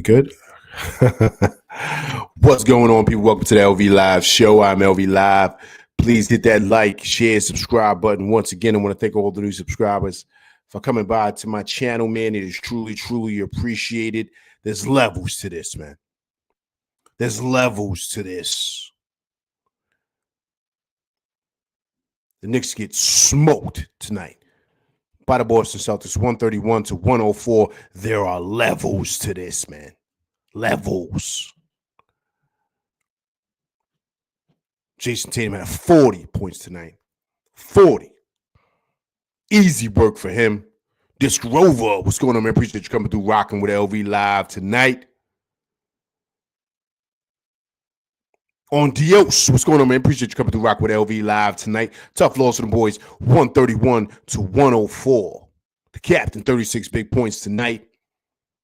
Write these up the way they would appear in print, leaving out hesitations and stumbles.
We good? What's going on, people? Welcome to the LV Live show. I'm LV Live. Please hit that like, share, subscribe button. Once again, I want to thank all the new subscribers for coming by to my channel, man. It is truly, truly appreciated. There's levels to this, man. There's levels to this. The Knicks get smoked tonight by the Boston Celtics, 131-104. There are levels to this, man. Levels. Jason Tatum had 40 points tonight. 40. Easy work for him. Disc Rover, what's going on, man? Appreciate you coming through, rocking with LV Live tonight. On Dios, what's going on, man? Appreciate you coming through, rock with LV Live tonight. Tough loss for the boys, 131-104. The captain, 36 big points tonight.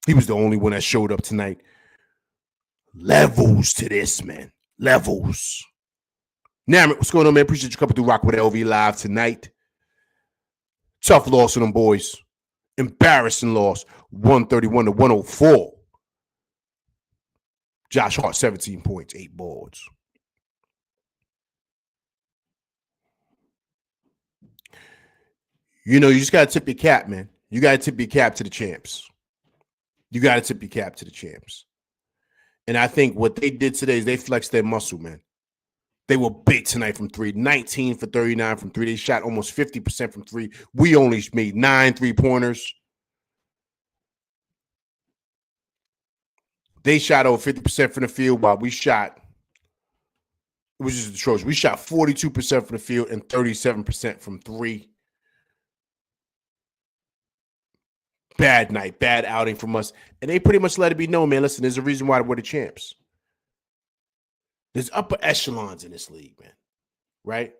He was the only one that showed up tonight. Levels to this, man. Levels. Namit, what's going on, man? Appreciate you coming through, rock with LV Live tonight. Tough loss for them boys. Embarrassing loss, 131-104. Josh Hart, 17 points, 8 boards. You know, you just got to tip your cap, man. You got to tip your cap to the champs. You got to tip your cap to the champs. And I think what they did today is they flexed their muscle, man. They were big tonight from three. 19 for 39 from three. They shot almost 50% from three. We only made 9 3-pointers. They shot over 50% from the field while we shot, it was just atrocious. We shot 42% from the field and 37% from three. Bad night, bad outing from us. And they pretty much let it be known, man. Listen, there's a reason why we're the champs. There's upper echelons in this league, man. Right?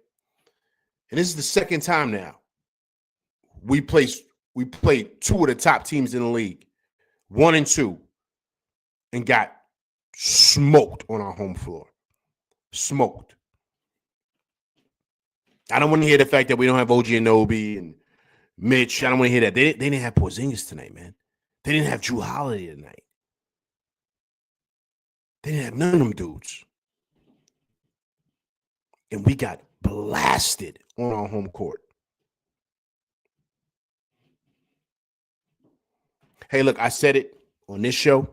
And this is the second time now we played 2 of the top teams in the league, 1 and 2, and got smoked on our home floor. Smoked. I don't want to hear the fact that we don't have OG Anunoby and Mitch. I don't want to hear that. They didn't have Porzingis tonight, man. They didn't have Drew Holiday tonight. They didn't have none of them dudes. And we got blasted on our home court. Hey, look, I said it on this show.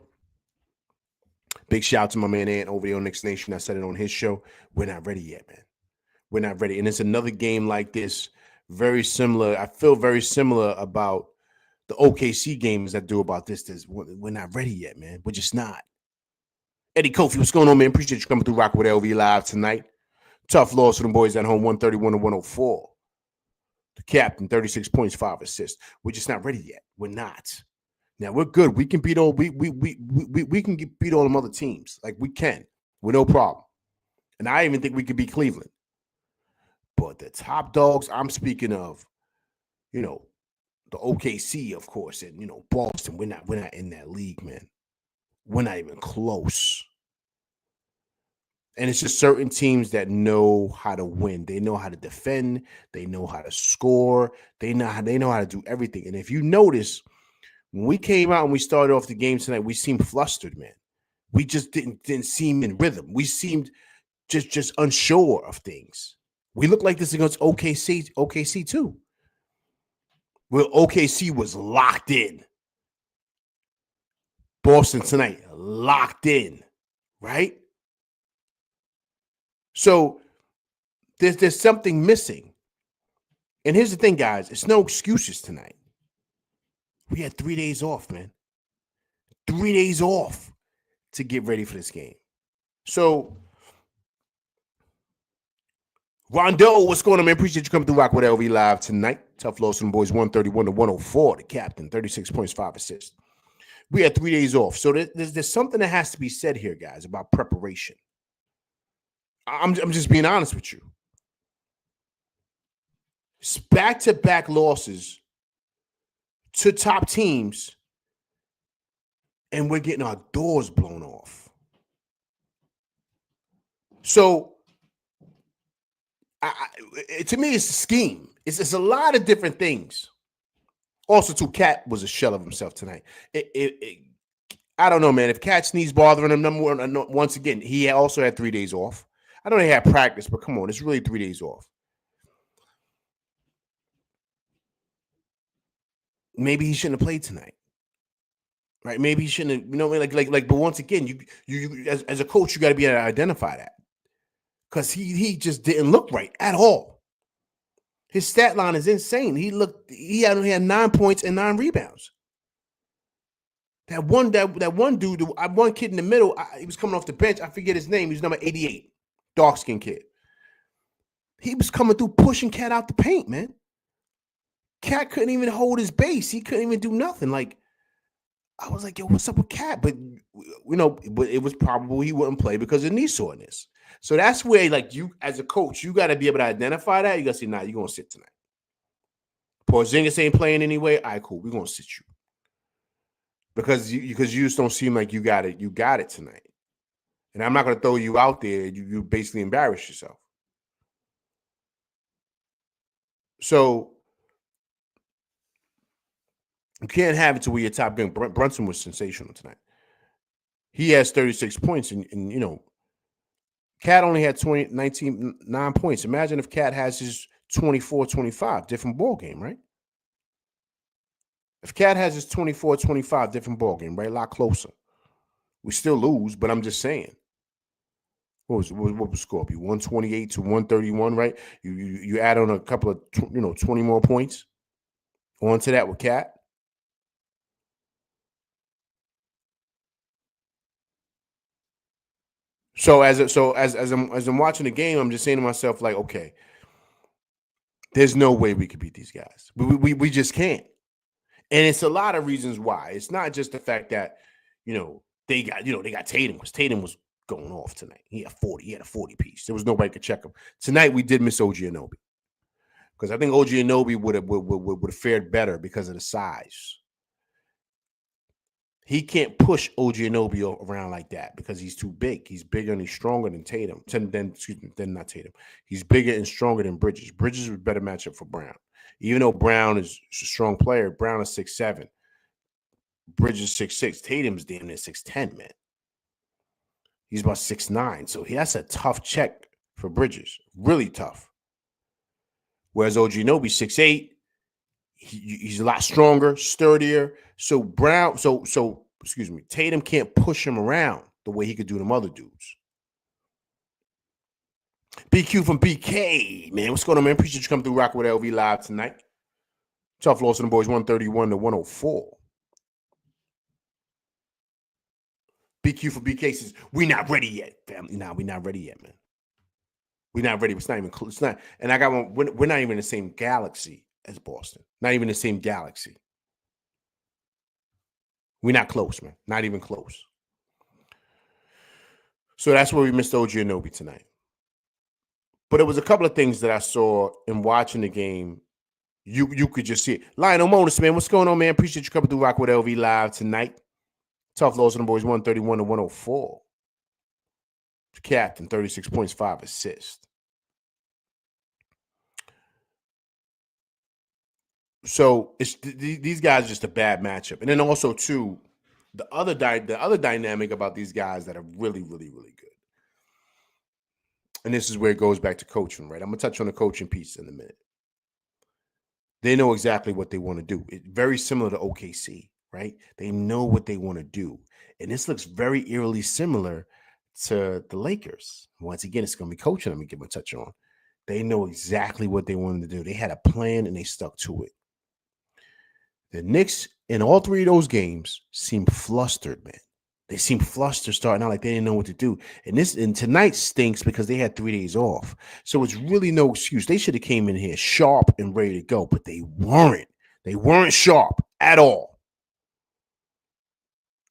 Big shout out to my man Ant over there on Knicks Nation. I said it on his show. We're not ready yet, man. We're not ready. And it's another game like this, very similar. I feel very similar about the OKC games that do about this. We're not ready yet, man. We're just not. Eddie Kofi, what's going on, man? Appreciate you coming through Rock with LV Live tonight. Tough loss for them boys at home, 131-104. The captain, 36 points, 5 assists. We're just not ready yet. We're not. Now we're good. We can beat all we can beat all them other teams. Like we can, with no problem. And I even think we could beat Cleveland. But the top dogs, I'm speaking of, you know, the OKC, of course, and you know, Boston. We're not in that league, man. We're not even close. And it's just certain teams that know how to win. They know how to defend. They know how to score. They know how to do everything. And if you notice, when we came out and we started off the game tonight, we seemed flustered, man. We just didn't seem in rhythm. We seemed just unsure of things. We looked like this against OKC too. Well, OKC was locked in. Boston tonight, locked in, right? So there's something missing. And here's the thing, guys. It's no excuses tonight. We had 3 days off, man. 3 days off to get ready for this game. So, Rondo, what's going on, man? Appreciate you coming through Rock with LV Live tonight. Tough loss from the boys, 131-104. The captain, 36 points, 5 assists. We had 3 days off. So there's something that has to be said here, guys, about preparation. I'm just being honest with you. It's back-to-back losses to top teams, and we're getting our doors blown off. So, to me, it's a scheme. It's a lot of different things. Also, too, Cat was a shell of himself tonight. I don't know, man. If Cat sneeze bothering him, number one, once again, he also had 3 days off. I know they had practice, but come on, it's really 3 days off. Maybe he shouldn't have played tonight, right? Maybe he shouldn't have, like. But once again, you as a coach, you got to be able to identify that because he just didn't look right at all. His stat line is insane. He only had 9 points and 9 rebounds. That one dude, one kid in the middle, he was coming off the bench. I forget his name. He was number 88, dark skinned kid. He was coming through pushing Cat out the paint, man. Cat couldn't even hold his base. He couldn't even do nothing. Like, I was like, yo, what's up with Cat? But but it was probable he wouldn't play because of knee soreness. So that's where, like, you as a coach, you got to be able to identify that. You got to say, nah, you're gonna sit tonight. Porzingis ain't playing anyway. All right, cool. We're gonna sit you. Because you just don't seem like you got it. You got it tonight. And I'm not gonna throw you out there. You basically embarrass yourself. So you can't have it to where your top game. Brunson was sensational tonight. He has 36 points, and Cat only had 9 points. Imagine if Cat has his 24-25, different ball game, right? If Cat has his 24-25, different ball game, right? A lot closer. We still lose, but I'm just saying. What was the score? Be 128 to 131, right? You add on a couple of 20 more points onto that with Cat. So as I'm watching the game, I'm just saying to myself, like, okay, there's no way we could beat these guys. We just can't. And it's a lot of reasons why. It's not just the fact that, they got Tatum, because Tatum was going off tonight. He had 40. He had a 40 piece. There was nobody could check him. Tonight we did miss OG Anunoby. Because I think OG Anunoby would have fared better because of the size. He can't push OG Anunoby around like that because he's too big. He's bigger and he's stronger than Tatum. Then not Tatum. He's bigger and stronger than Bridges. Bridges is a better matchup for Brown. Even though Brown is a strong player, Brown is 6'7". Bridges 6'6". Tatum's damn near 6'10", man. He's about 6'9". So that's a tough check for Bridges. Really tough. Whereas OG Anunoby 6'8". He's a lot stronger, sturdier. So Tatum can't push him around the way he could do them other dudes. BQ from BK, man. What's going on, man? Appreciate you coming through Rock with LV Live tonight. Tough loss in the boys, 131 to 104. BQ for BK says, we not ready yet, family. Nah, we not ready yet, man. We not ready. It's not even close. It's not. And I got one. We're not even in the same galaxy as Boston. Not even the same galaxy. We're not close, man. Not even close. So that's where we missed OG Anunoby tonight. But it was a couple of things that I saw in watching the game. You could just see it. Lionel Monis, man. What's going on, man? Appreciate you coming through Rock with LV Live tonight. Tough loss on the boys, 131 to 104. Captain, 36 points, 5 assists. So these guys are just a bad matchup. And then also, too, the other dynamic about these guys that are really, really, really good. And this is where it goes back to coaching, right? I'm going to touch on the coaching piece in a minute. They know exactly what they want to do. It's very similar to OKC, right? They know what they want to do. And this looks very eerily similar to the Lakers. Once again, it's going to be coaching. Let me give a touch on. They know exactly what they wanted to do. They had a plan and they stuck to it. The Knicks in all three of those games seemed flustered, man. They seemed flustered starting out like they didn't know what to do. And tonight stinks because they had 3 days off. So it's really no excuse. They should have came in here sharp and ready to go, but they weren't. They weren't sharp at all.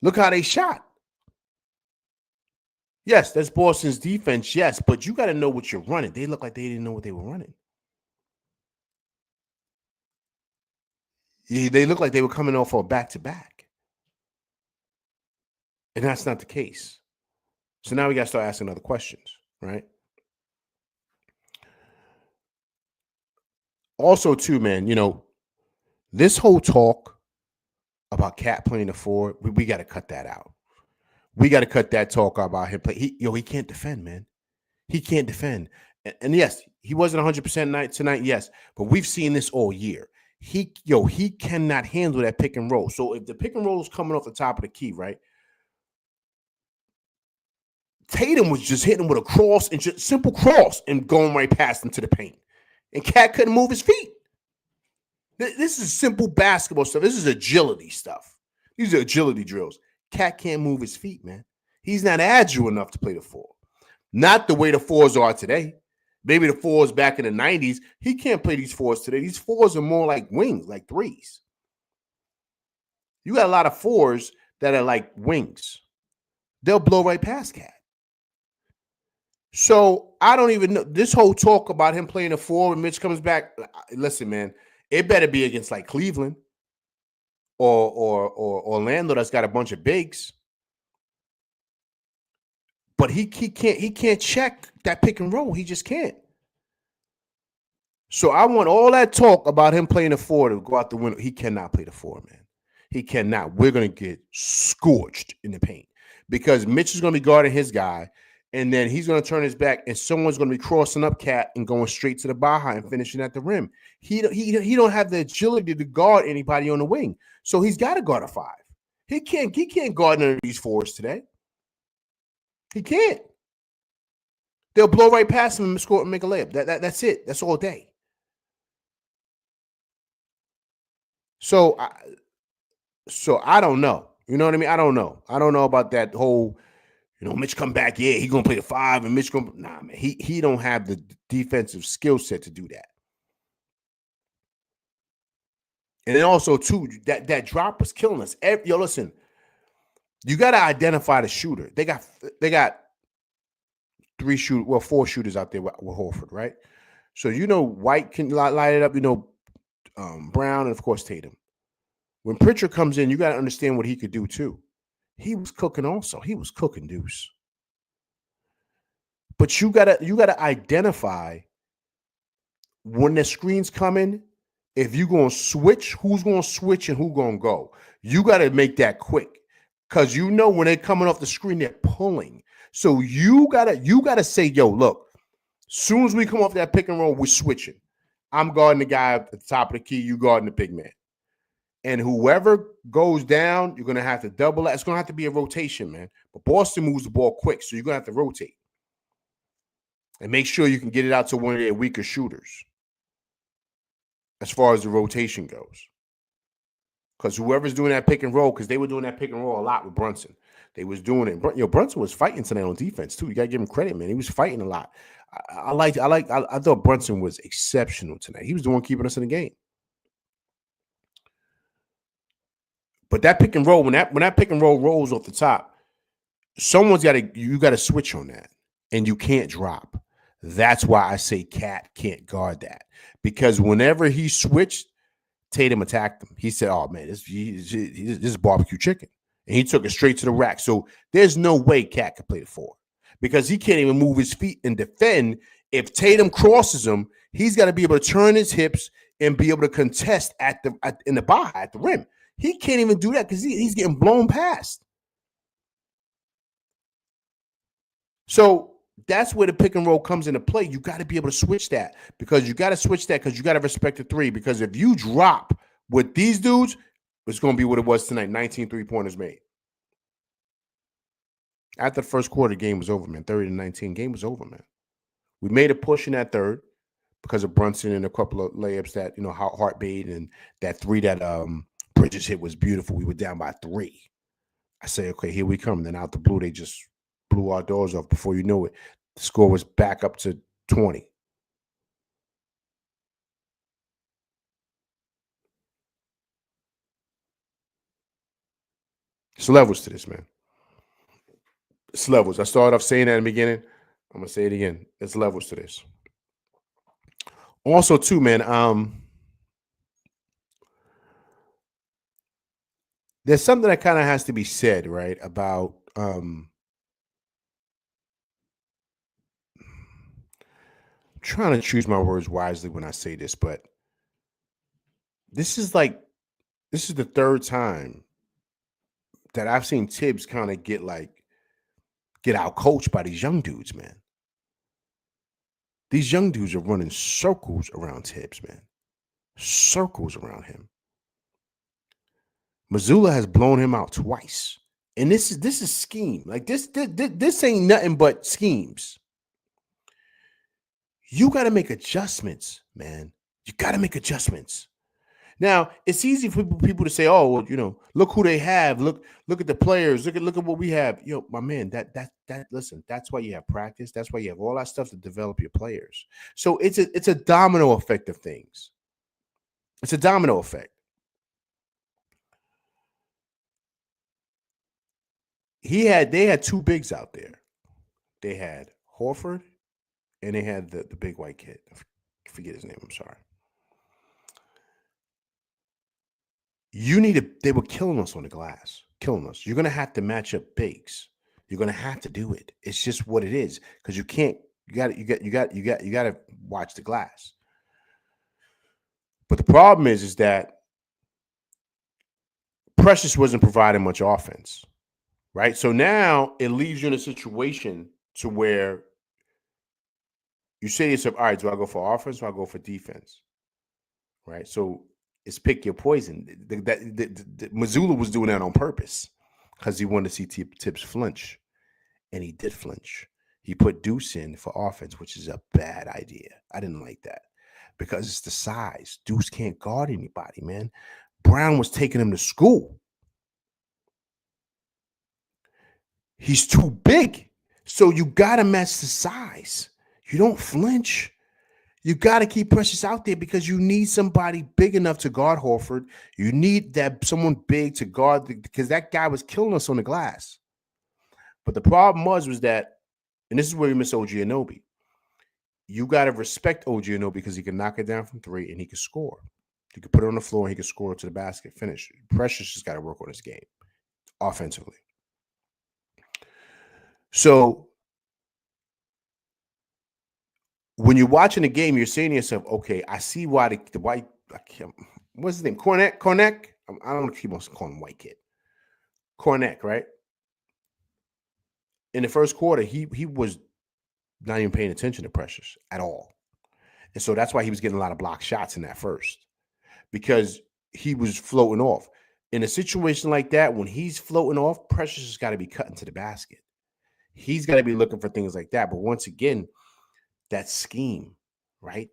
Look how they shot. Yes, that's Boston's defense, yes, but you got to know what you're running. They look like they didn't know what they were running. They look like they were coming off a back-to-back. And that's not the case. So now we got to start asking other questions, right? Also, too, man, this whole talk about Cat playing the 4, we got to cut that out. We got to cut that talk about him play. He can't defend, man. He can't defend. And yes, he wasn't 100% tonight, yes, but we've seen this all year. He cannot handle that pick and roll. So if the pick and roll is coming off the top of the key, right? Tatum was just hitting with a cross and just simple cross and going right past him to the paint. And Cat couldn't move his feet. This is simple basketball stuff. This is agility stuff. These are agility drills. Cat can't move his feet, man. He's not agile enough to play the 4. Not the way the 4s are today. Maybe the 4s back in the 90s. He can't play these 4s today. These 4s are more like wings, like 3s. You got a lot of 4s that are like wings. They'll blow right past Cat. So I don't even know. This whole talk about him playing a 4 when Mitch comes back. Listen, man, it better be against like Cleveland or Orlando that's got a bunch of bigs. But he can't check that pick and roll. He just can't. So I want all that talk about him playing the 4 to go out the window. He cannot play the 4, man. He cannot. We're going to get scorched in the paint because Mitch is going to be guarding his guy, and then he's going to turn his back, and someone's going to be crossing up Cat and going straight to the Baja and finishing at the rim. He don't have the agility to guard anybody on the wing, so he's got to guard a 5. He can't guard none of these 4s today. He can't. They'll blow right past him and score and make a layup. That's it. That's all day. So I don't know. You know what I mean? I don't know. I don't know about that whole, Mitch come back. Yeah, he gonna play the 5, and Mitch gonna man. He don't have the defensive skill set to do that. And then also too, that drop was killing us. Listen, you got to identify the shooter. They got 4 shooters out there with Horford, right? So White can light it up. Brown and of course Tatum. When Pritchard comes in, you got to understand what he could do too. He was cooking also. He was cooking Deuce. But you gotta identify when the screen's coming. If you're gonna switch, who's gonna switch and who's gonna go. You got to make that quick because when they're coming off the screen, they're pulling. So you gotta say, yo, look. Soon as we come off that pick and roll, we're switching. I'm guarding the guy at the top of the key. You guarding the big man. And whoever goes down, you're going to have to double that. It's going to have to be a rotation, man. But Boston moves the ball quick, so you're going to have to rotate. And make sure you can get it out to one of their weaker shooters as far as the rotation goes. Because whoever's doing that pick and roll, because they were doing that pick and roll a lot with Brunson. They was doing it. Brunson was fighting tonight on defense, too. You got to give him credit, man. He was fighting a lot. I thought Brunson was exceptional tonight. He was the one keeping us in the game. But that pick and roll, when that pick and roll rolls off the top, you got to switch on that, and you can't drop. That's why I say Cat can't guard that, because whenever he switched, Tatum attacked him. He said, "Oh man, this is barbecue chicken," and he took it straight to the rack. So there's no way Cat could play the 4 because he can't even move his feet and defend. If Tatum crosses him, he's got to be able to turn his hips and be able to contest in the Baja at the rim. He can't even do that because he's getting blown past. So that's where the pick and roll comes into play. You got to be able to switch that because you got to respect the 3. Because if you drop with these dudes, it's going to be what it was tonight. 19 3-pointers made. After the first quarter, game was over, man. 30-19, game was over, man. We made a push in that third because of Brunson and a couple of layups that, Hart made, and that 3 that Bridges hit was beautiful. We were down by 3. I say, okay, here we come. Then out the blue, they just blew our doors off. Before you knew it, the score was back up to 20. It's levels to this, man. It's levels. I started off saying that in the beginning. I'm going to say it again. It's levels to this. Also, too, man, there's something that kind of has to be said, right, about trying to choose my words wisely when I say this, but this is like this is the third time that I've seen Tibbs kind of get out coached by these young dudes, man. These young dudes are running circles around Tibbs, man. Circles around him. Missoula has blown him out twice. And this is scheme. Like this ain't nothing but schemes. You got to make adjustments, man. You got to make adjustments. Now, it's easy for people to say, "Oh, well, you know, look who they have. Look at the players. Look at what we have." Yo, my man, listen, that's why you have practice. That's why you have all that stuff to develop your players. So it's a domino effect of things. It's a domino effect. They had two bigs out there. They had Horford and they had the big white kid. I forget his name. I'm sorry. They were killing us on the glass, killing us. You're going to have to match up bigs. You're going to have to do it. It's just what it is because you can't, you got to watch the glass. But the problem is that Precious wasn't providing much offense, right? So now it leaves you in a situation to where you say to yourself, all right, do I go for offense or do I go for defense? Right? So it's pick your poison. Missoula was doing that on purpose because he wanted to see Tibbs flinch, and he did flinch. He put Deuce in for offense, which is a bad idea. I didn't like that because it's the size. Deuce can't guard anybody, man. Brown was taking him to school. He's too big. So you got to match the size. You don't flinch. You got to keep Precious out there because you need somebody big enough to guard Horford. You need someone big to guard because that guy was killing us on the glass. But the problem was that, and this is where we miss OG Anunoby. You got to respect OG Anunoby because he can knock it down from three and he can score. He could put it on the floor and he could score to the basket, finish. Precious just got to work on his game offensively. So when you're watching the game, you're saying to yourself, okay, I see why the white, what's his name? Cornet? I don't want to keep on calling him white kid. Cornet, right? In the first quarter, he was not even paying attention to Precious at all. And so that's why he was getting a lot of block shots in that first because he was floating off. In a situation like that, when he's floating off, Precious has got to be cutting to the basket. He's got to be looking for things like that. But once again, that scheme, right?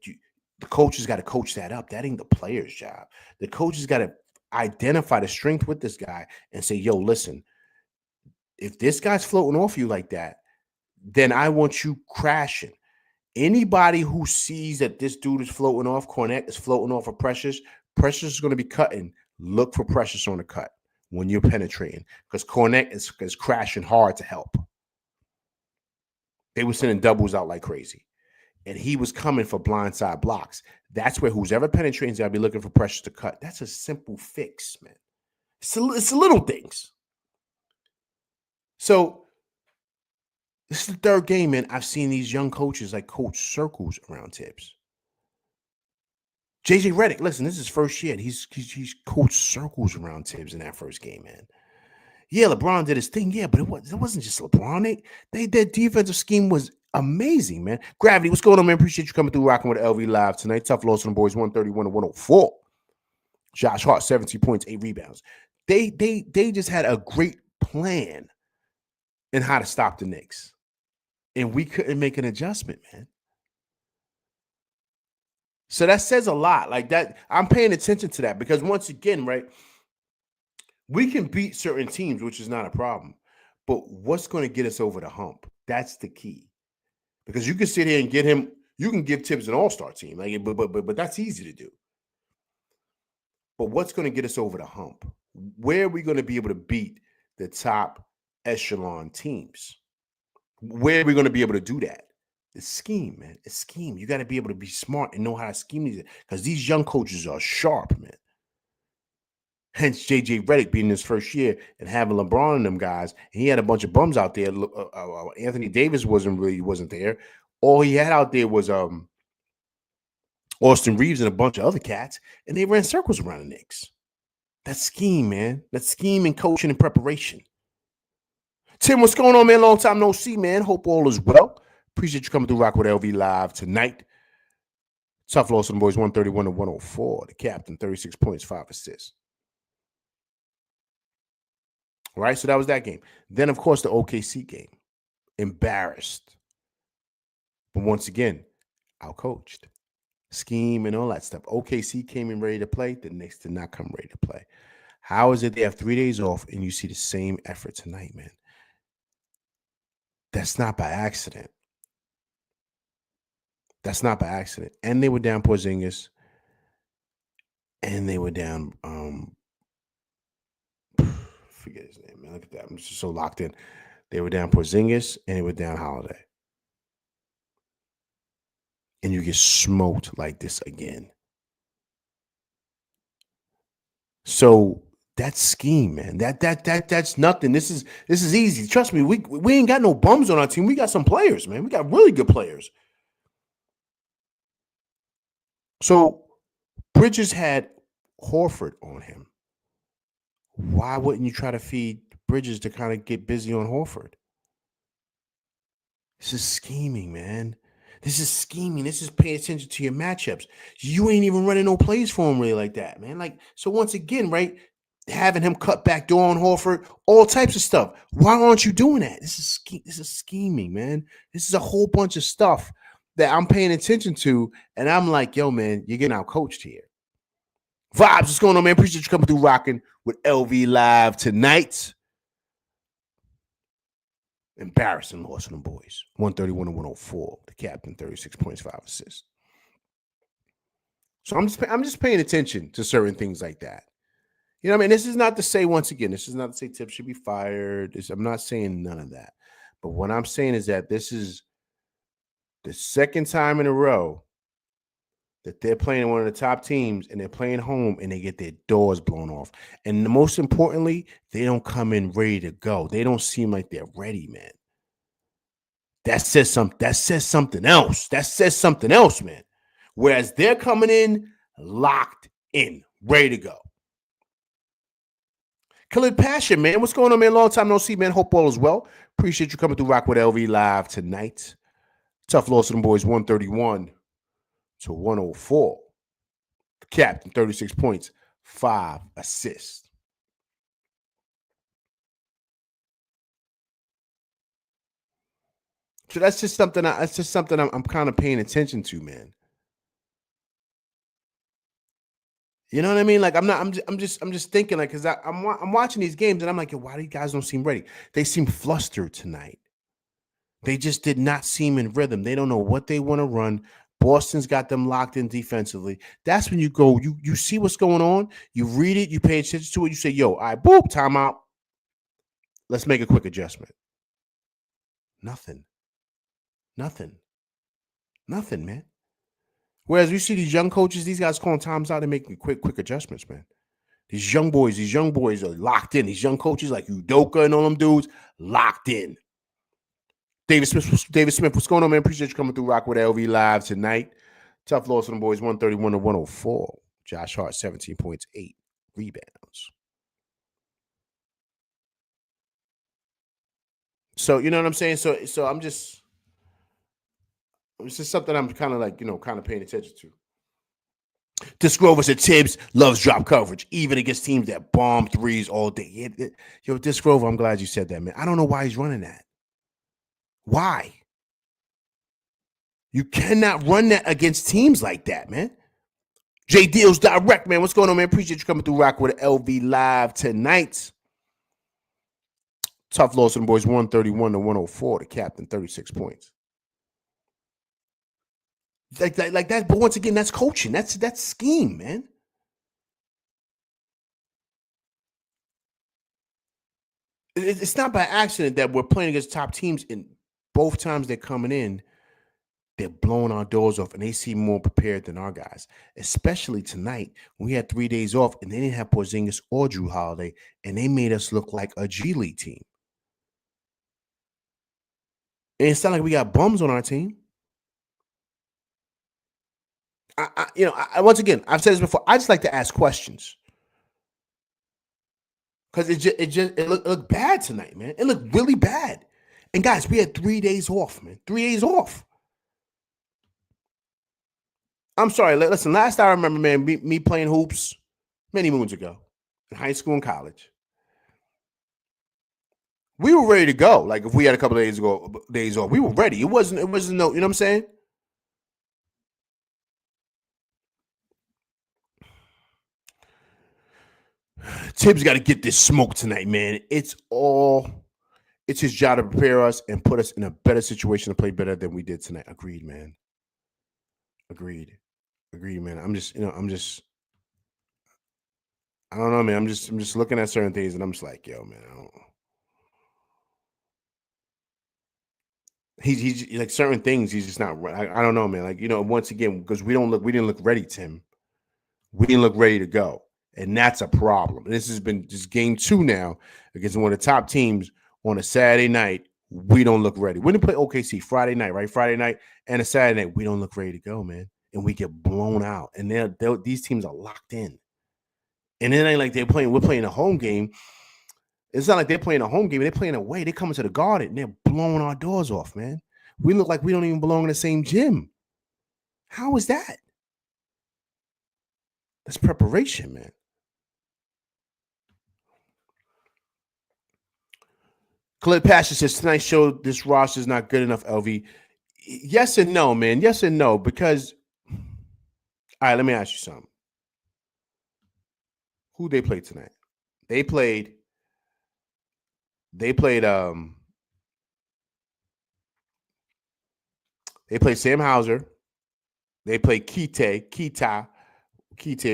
The coach has got to coach that up. That ain't the player's job. The coach has got to identify the strength with this guy and say, yo, listen, if this guy's floating off you like that, then I want you crashing. Anybody who sees that this dude is floating off, Cornet is floating off of Precious is going to be cutting. Look for Precious on the cut when you're penetrating because Cornet is crashing hard to help. They were sending doubles out like crazy. And he was coming for blindside blocks. That's where who's ever penetrating, got to be looking for Precious to cut. That's a simple fix, man. It's the little things. So this is the third game, man. I've seen these young coaches like coach circles around Tibbs. JJ Redick, listen, this is his first year. He's coached circles around Tibbs in that first game, man. Yeah, LeBron did his thing. Yeah, but it wasn't just LeBron. Their defensive scheme was amazing, man. Gravity, what's going on, man? Appreciate you coming through, rocking with LV Live tonight. Tough loss on the boys, 131-104. Josh Hart, 17 points, 8 rebounds. They just had a great plan in how to stop the Knicks. And we couldn't make an adjustment, man. So that says a lot. Like that, I'm paying attention to that because once again, right, we can beat certain teams, which is not a problem. But what's going to get us over the hump? That's the key. Because you can sit here and get him, you can give Tibbs an all-star team. Like, but that's easy to do. But what's going to get us over the hump? Where are we going to be able to beat the top echelon teams? Where are we going to be able to do that? It's scheme, man. It's scheme. You got to be able to be smart and know how to scheme these because these young coaches are sharp, man. Hence, JJ Redick being his first year and having LeBron and them guys. And he had a bunch of bums out there. Anthony Davis wasn't there. All he had out there was Austin Reeves and a bunch of other cats, and they ran circles around the Knicks. That scheme, man. That scheme and coaching and preparation. Tim, what's going on, man? Long time no see, man. Hope all is well. Appreciate you coming through Rock with LV live tonight. Tough loss to the boys, 131 to 104. The captain, 36 points, 5 assists. All right, so that was that game. Then, of course, the OKC game. Embarrassed. But once again, outcoached. Scheme and all that stuff. OKC came in ready to play. The Knicks did not come ready to play. How is it they have 3 days off and you see the same effort tonight, man? That's not by accident. That's not by accident. And they were down Porzingis. And they were down, forget his name, man. Look at that. I'm just so locked in. They were down Porzingis and they were down Holiday. And you get smoked like this again. So that's scheme, man. That's nothing. This is easy. Trust me, we ain't got no bums on our team. We got some players, man. We got really good players. So Bridges had Horford on him. Why wouldn't you try to feed Bridges to kind of get busy on Horford? This is scheming, man. This is scheming. This is paying attention to your matchups. You ain't even running no plays for him really like that, man. Like, so once again, right, having him cut back door on Horford, all types of stuff. Why aren't you doing that? This is scheming, man. This is a whole bunch of stuff that I'm paying attention to, and I'm like, yo, man, you're getting out coached here. Vibes, what's going on, man? Appreciate you coming through rocking with LV Live tonight. Embarrassing loss to them boys. 131 to 104. The captain, 36 points, 5 assists. So I'm just paying attention to certain things like that. You know what I mean? This is not to say, once again, this is not to say Tip should be fired. I'm not saying none of that. But what I'm saying is that this is the second time in a row that they're playing one of the top teams and they're playing home and they get their doors blown off. And most importantly, they don't come in ready to go. They don't seem like they're ready, man. That says something. That says something else. That says something else, man. Whereas they're coming in locked in, ready to go. Khalid Passion, man. What's going on, man? Long time no see, man. Hope all is well. Appreciate you coming through Rock with LV live tonight. Tough loss to them boys, 131 to 104. The captain, 36 points, 5 assists. So that's just something. I'm kind of paying attention to, man. You know what I mean? Like I'm just thinking, like, because I'm watching these games and I'm like, yo, why these guys don't seem ready? They seem flustered tonight. They just did not seem in rhythm. They don't know what they want to run. Boston's got them locked in defensively. That's when you go, you see what's going on, you read it, you pay attention to it, you say, yo, all right, boop, timeout. Let's make a quick adjustment. Nothing, man. Whereas you see these young coaches, these guys calling times out and making quick adjustments, man. These young boys are locked in. These young coaches like Udoka and all them dudes, locked in. David Smith, what's going on, man? Appreciate you coming through Rock with LV live tonight. Tough loss for them boys, 131 to 104. Josh Hart, 17 points, 8 rebounds. So, you know what I'm saying? So it's just something I'm kind of like, kind of paying attention to. This Grover said Tibbs loves drop coverage, even against teams that bomb threes all day. Yo, this Grover, I'm glad you said that, man. I don't know why he's running that. Why? You cannot run that against teams like that, man. J Deals Direct, man. What's going on, man? Appreciate you coming through Rock with LV live tonight. Tough loss to them boys, 131 to 104. The captain, 36 points. Like that, but once again, that's coaching. That's scheme, man. It's not by accident that we're playing against top teams, and both times they're coming in, they're blowing our doors off, and they seem more prepared than our guys. Especially tonight, when we had 3 days off, and they didn't have Porzingis or Drew Holiday, and they made us look like a G League team. And it's not like we got bums on our team. Once again, I've said this before. I just like to ask questions. Because it looked bad tonight, man. It looked really bad. And guys, we had 3 days off, man. 3 days off. I'm sorry. Listen, last I remember, man, me playing hoops many moons ago in high school and college. We were ready to go. Like if we had a couple of days off, we were ready. It wasn't no, you know what I'm saying? Tibbs got to get this smoke tonight, man. It's his job to prepare us and put us in a better situation to play better than we did tonight. Agreed, man. Agreed, man. I don't know, man. I'm just looking at certain things and I'm just like, yo, man, I don't. He's like certain things. He's just not. I don't know, man. Like once again, because we didn't look ready, Tim. We didn't look ready to go, and that's a problem. And this has been just game 2 now against one of the top teams on a Saturday night. We don't look ready. We didn't play OKC Friday night, right? Friday night and a Saturday night. We don't look ready to go, man, and we get blown out. And these teams are locked in, and it ain't like we're playing a home game. It's not like they're playing a home game. They're playing away. They're coming to the Garden and they're blowing our doors off, man. We look like we don't even belong in the same gym. How is that? That's preparation, man. Clint Passion says tonight's show, this roster is not good enough, LV. Yes and no, man. Yes and no, because all right, let me ask you something. Who they played tonight? They played Sam Hauser. They played Kita,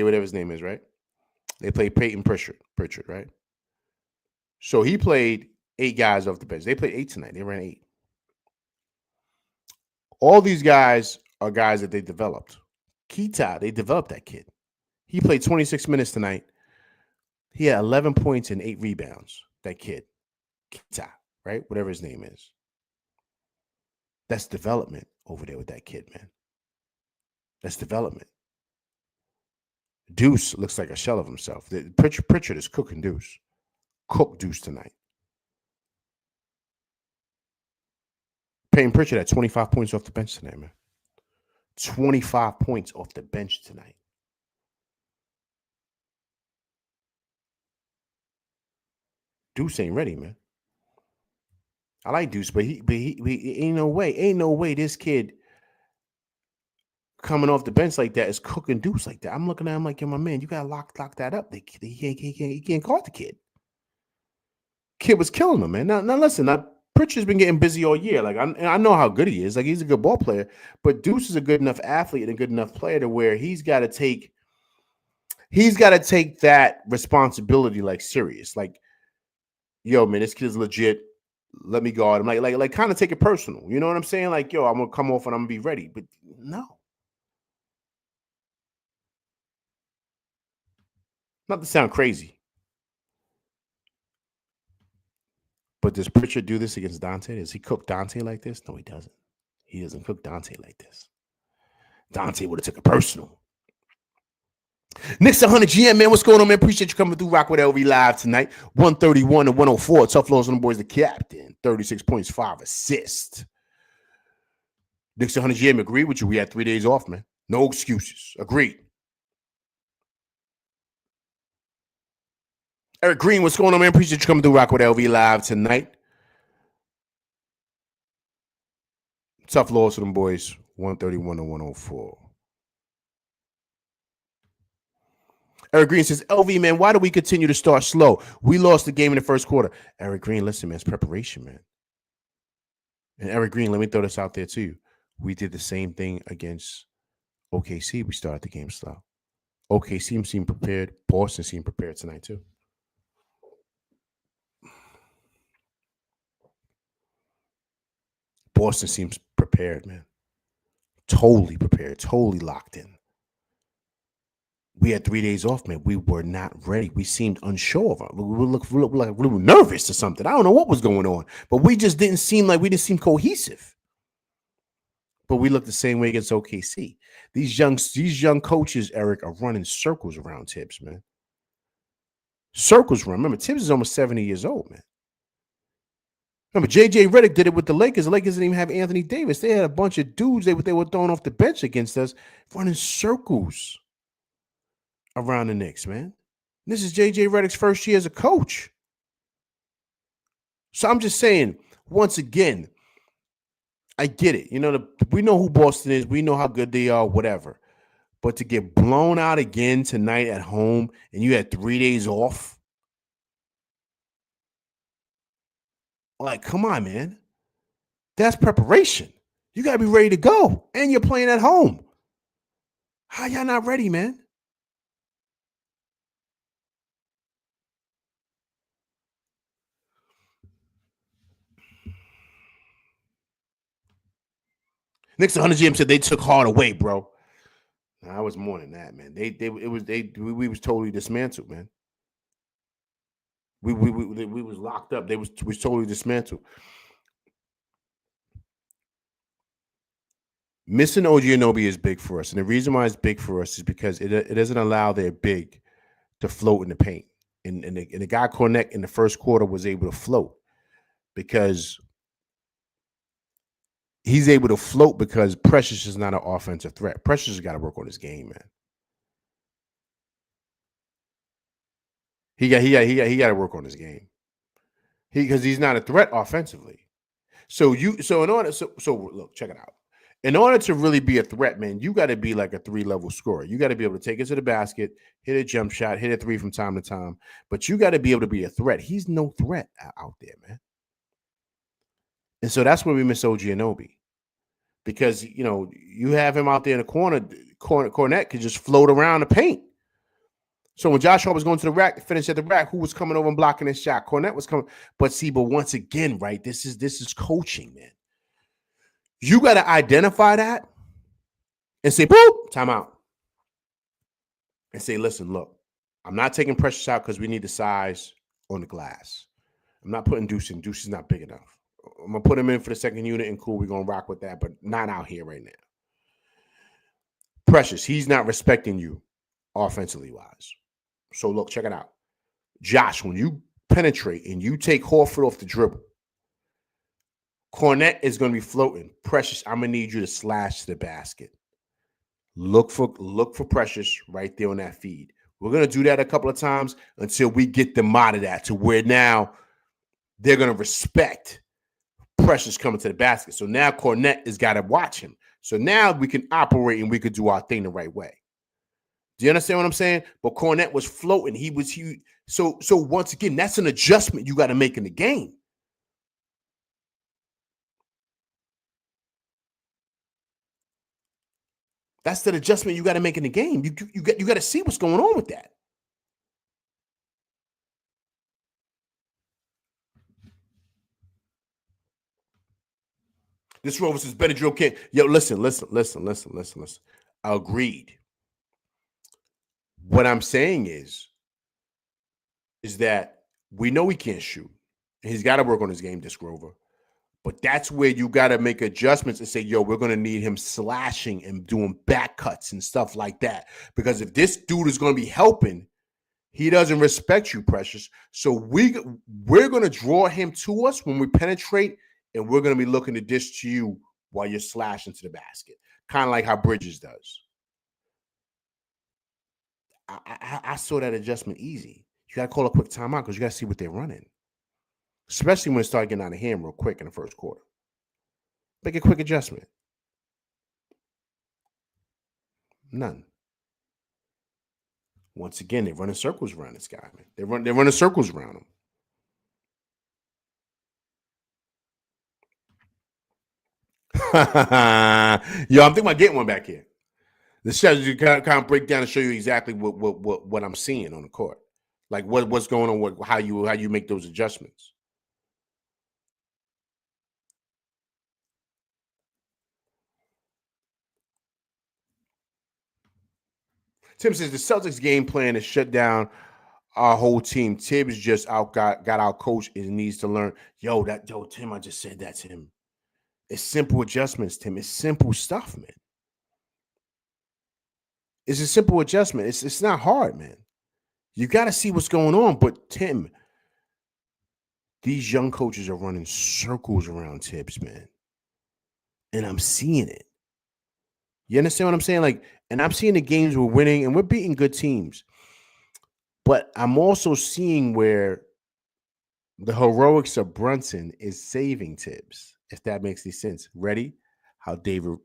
whatever his name is, right? They played Peyton Pritchard, right? So he played 8 guys off the bench. They played 8 tonight. They ran 8. All these guys are guys that they developed. Kita, they developed that kid. He played 26 minutes tonight. He had 11 points and 8 rebounds. That kid, Kita, right? Whatever his name is. That's development over there with that kid, man. That's development. Deuce looks like a shell of himself. Pritchard is cooking Deuce. Cook Deuce tonight. Peyton Pritchard had 25 points off the bench tonight, man. 25 points off the bench tonight. Deuce ain't ready, man. I like Deuce, but he ain't no way this kid coming off the bench like that is cooking Deuce like that. I'm looking at him like, yo, my man, you gotta lock that up. He can't guard the kid. Kid was killing him, man. Now listen, Pritchard's been getting busy all year. Like I know how good he is. Like he's a good ball player, but Deuce is a good enough athlete and a good enough player to where he's got to take that responsibility like serious. Like, yo, man, this kid's legit. Let me guard him. Like kind of take it personal. You know what I'm saying? Like, yo, I'm gonna come off and I'm gonna be ready. But no. Not to sound crazy. But does Pritchard do this against Dante? Does he cook Dante like this? No, he doesn't. He doesn't cook Dante like this. Dante would have took it personal. Knicks 100 GM, man. What's going on, man? Appreciate you coming through Rock with LV live tonight. 131 to 104. Tough loss on the boys, the captain. 36 points, 5 assists. Knicks 100 GM, agree with you. We had 3 days off, man. No excuses. Agreed. Eric Green, what's going on, man? Appreciate you coming through Rock with LV live tonight. Tough loss to them boys. 131 to 104. Eric Green says, LV, man, why do we continue to start slow? We lost the game in the first quarter. Eric Green, listen, man, it's preparation, man. And Eric Green, let me throw this out there to you. We did the same thing against OKC. We started the game slow. OKC seemed prepared. Boston seemed prepared tonight, too. Boston seems prepared, man. Totally prepared. Totally locked in. We had 3 days off, man. We were not ready. We seemed unsure of it. We looked like we were nervous or something. I don't know what was going on, but we didn't seem cohesive. But we looked the same way against OKC. These young coaches, Eric, are running circles around Tibbs, man. circles run. Remember, Tibbs is almost 70 years old, man. Remember, J.J. Redick did it with the Lakers. The Lakers didn't even have Anthony Davis. They had a bunch of dudes they were throwing off the bench against us, running circles around the Knicks, man. This is J.J. Redick's first year as a coach. So I'm just saying, once again, I get it. You know, we know who Boston is. We know how good they are, whatever. But to get blown out again tonight at home and you had 3 days off, like, come on, man. That's preparation. You got to be ready to go. And you're playing at home. How y'all not ready, man? Knicks 100 GM said they took Hard away, bro. I was more than that, man. We was totally dismantled, man. We was locked up. We was totally dismantled. Missing OG Anunoby is big for us, and the reason why it's big for us is because it doesn't allow their big to float in the paint. And the guy Cornet in the first quarter was able to float because he's able to float because Precious is not an offensive threat. Precious has got to work on his game, man. He got to work on his game. Because he's not a threat offensively. So look, check it out. In order to really be a threat, man, you got to be like a 3-level scorer. You got to be able to take it to the basket, hit a jump shot, hit a 3 from time to time. But you got to be able to be a threat. He's no threat out there, man. And so that's where we miss OG Anunoby. Because, you know, you have him out there in the corner. Cornet could just float around the paint. So when Josh Hart was going to the rack to finish at the rack, who was coming over and blocking his shot? Cornet was coming. But once again, right, this is coaching, man. You got to identify that and say, boop, timeout. And say, listen, look, I'm not taking Precious out because we need the size on the glass. I'm not putting Deuce in. Deuce is not big enough. I'm going to put him in for the second unit and cool, we're going to rock with that, but not out here right now. Precious, he's not respecting you offensively wise. So look, check it out. Josh, when you penetrate and you take Horford off the dribble, Cornet is going to be floating. Precious, I'm going to need you to slash to the basket. Look for Precious right there on that feed. We're going to do that a couple of times until we get them out of that to where now they're going to respect Precious coming to the basket. So now Cornet has got to watch him. So now we can operate and we could do our thing the right way. Do you understand what I'm saying? But Cornet was floating. He was huge. So once again, that's an adjustment you got to make in the game. That's the adjustment you got to make in the game. You got to see what's going on with that. This Rovers is Benadryl King. Yo, listen. Agreed. What I'm saying is that we know he can't shoot. He's got to work on his game, this Grover. But that's where you got to make adjustments and say, yo, we're going to need him slashing and doing back cuts and stuff like that. Because if this dude is going to be helping, he doesn't respect you, Precious. So we're going to draw him to us when we penetrate, and we're going to be looking to dish to you while you're slashing to the basket. Kind of like how Bridges does. I saw that adjustment easy. You got to call a quick timeout because you got to see what they're running. Especially when it started getting out of hand real quick in the first quarter. Make a quick adjustment. None. Once again, they're running circles around this guy, man. They're running circles around him. Yo, I'm thinking about getting one back here. The strategy kind of break down and show you exactly what I'm seeing on the court, like what's going on, how you make those adjustments. Tim says the Celtics game plan is shut down our whole team. Tibbs just got out coached and needs to learn. Yo, Tim, I just said that to him. It's simple adjustments, Tim. It's simple stuff, man. It's a simple adjustment. It's not hard, man. You got to see what's going on. But Tim, these young coaches are running circles around Tibbs, man. And I'm seeing it. You understand what I'm saying? Like, and I'm seeing the games we're winning and we're beating good teams. But I'm also seeing where the heroics of Brunson is saving Tibbs, if that makes any sense. Ready? How Derrick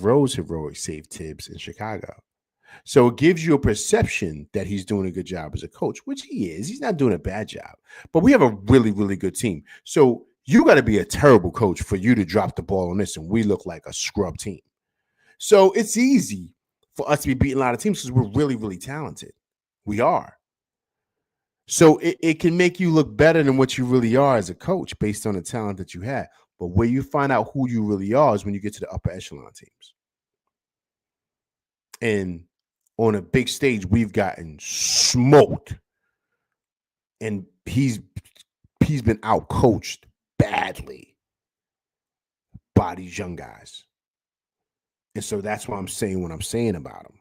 Rose heroics saved Tibbs in Chicago. So it gives you a perception that he's doing a good job as a coach, which he is. He's not doing a bad job. But we have a really, really good team. So you got to be a terrible coach for you to drop the ball on this and we look like a scrub team. So it's easy for us to be beating a lot of teams because we're really, really talented. We are. So it can make you look better than what you really are as a coach based on the talent that you have. But where you find out who you really are is when you get to the upper echelon teams. And on a big stage, we've gotten smoked. And he's been out coached badly by these young guys. And so that's why I'm saying what I'm saying about him.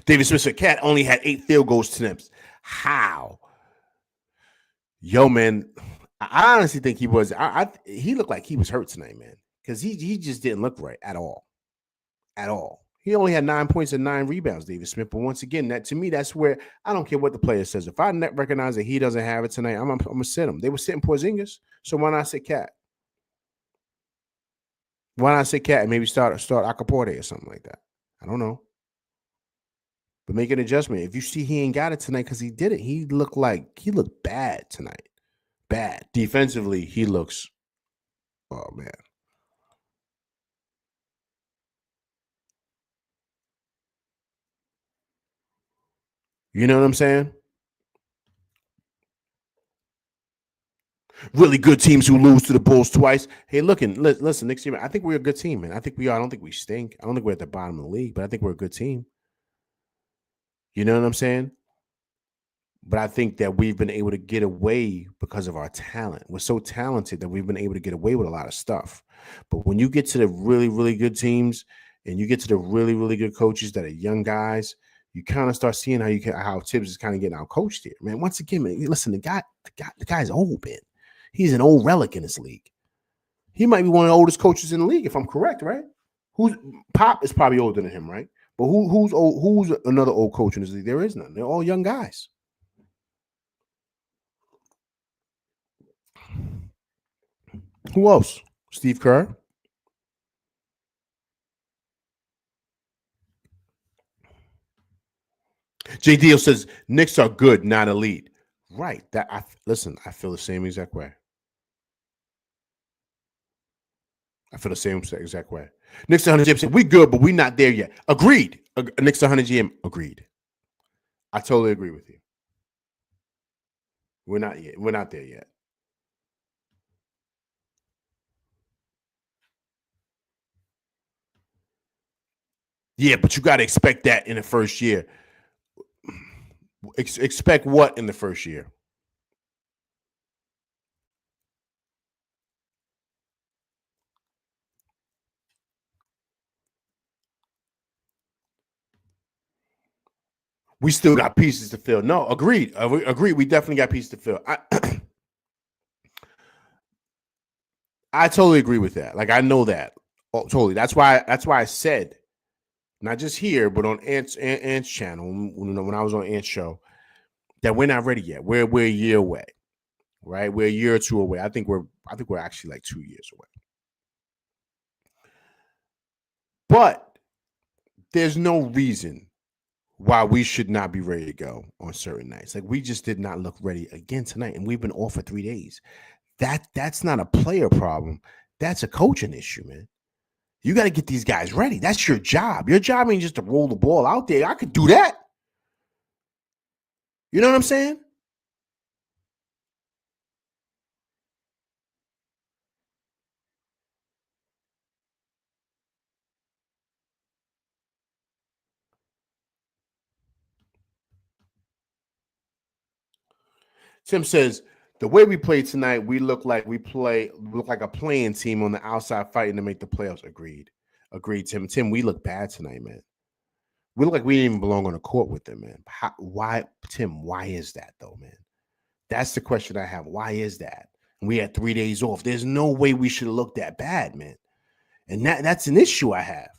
David Smith said, Cat only had 8 field goals to them. How? Yo, man, I honestly think he was. He looked like he was hurt tonight, man, because he just didn't look right at all. At all. He only had 9 points and 9 rebounds, David Smith. But once again, that to me, that's where I don't care what the player says. If I recognize that he doesn't have it tonight, I'm gonna sit him. They were sitting Porzingis, so why not sit Cat? Why not sit Cat and maybe start Akaporte or something like that? I don't know. But make an adjustment. If you see he ain't got it tonight because he did it, he looked bad tonight. Bad. Defensively, he looks, oh man. You know what I'm saying? Really good teams who lose to the Bulls twice. Hey, listen, Knicks team, I think we're a good team, man. I think we are. I don't think we stink. I don't think we're at the bottom of the league, but I think we're a good team. You know what I'm saying? But I think that we've been able to get away because of our talent. We're so talented that we've been able to get away with a lot of stuff. But when you get to the really, really good teams and you get to the really, really good coaches that are young guys, you kind of start seeing how Tibbs is kind of getting out coached here. Man, once again, man, listen, the guy's old, man. He's an old relic in this league. He might be one of the oldest coaches in the league, if I'm correct, right? Who's Pop is probably older than him, right? But who's old? Who's another old coach in this league? There is none. They're all young guys. Who else? Steve Kerr. J. Deal says Knicks are good, not elite. Right. Listen. I feel the same exact way. I feel the same exact way. Knicks 100 GM said we good, but we not there yet. Agreed. Knicks 100 GM agreed. I totally agree with you. We're not yet. We're not there yet. Yeah, but you got to expect that in the first year. Expect what in the first year? We still got pieces to fill. No, agreed. Agreed. We definitely got pieces to fill. I totally agree with that. Like I know that. Oh, totally. That's why I said, not just here, but on Ant's channel when I was on Ant's show, that we're not ready yet. We're a year away, right? We're a year or two away. I think we're actually like 2 years away. But there's no reason why we should not be ready to go on certain nights. Like we just did not look ready again tonight, and we've been off for 3 days. That's not a player problem. That's a coaching issue, man. You got to get these guys ready. That's your job. Your job ain't just to roll the ball out there. I could do that. You know what I'm saying? Tim says The way we played tonight, we look like a playing team on the outside fighting to make the playoffs. Agreed, Tim. Tim, we look bad tonight, man. We look like we didn't even belong on the court with them, man. Why, Tim? Why is that though, man? That's the question I have. Why is that? We had 3 days off. There's no way we should look that bad, man. And that's an issue I have.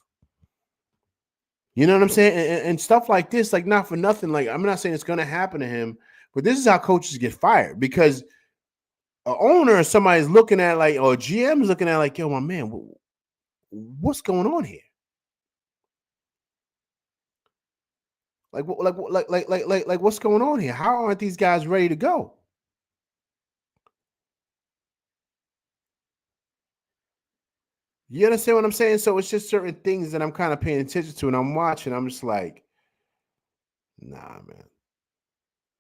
You know what I'm saying? And stuff like this, like not for nothing. Like I'm not saying it's going to happen to him, but this is how coaches get fired because an owner or somebody's looking at like, or GM is looking at like, yo, my man, what's going on here? Like, what's going on here? How aren't these guys ready to go? You understand what I'm saying? So it's just certain things that I'm kind of paying attention to, and I'm watching. I'm just like, nah, man.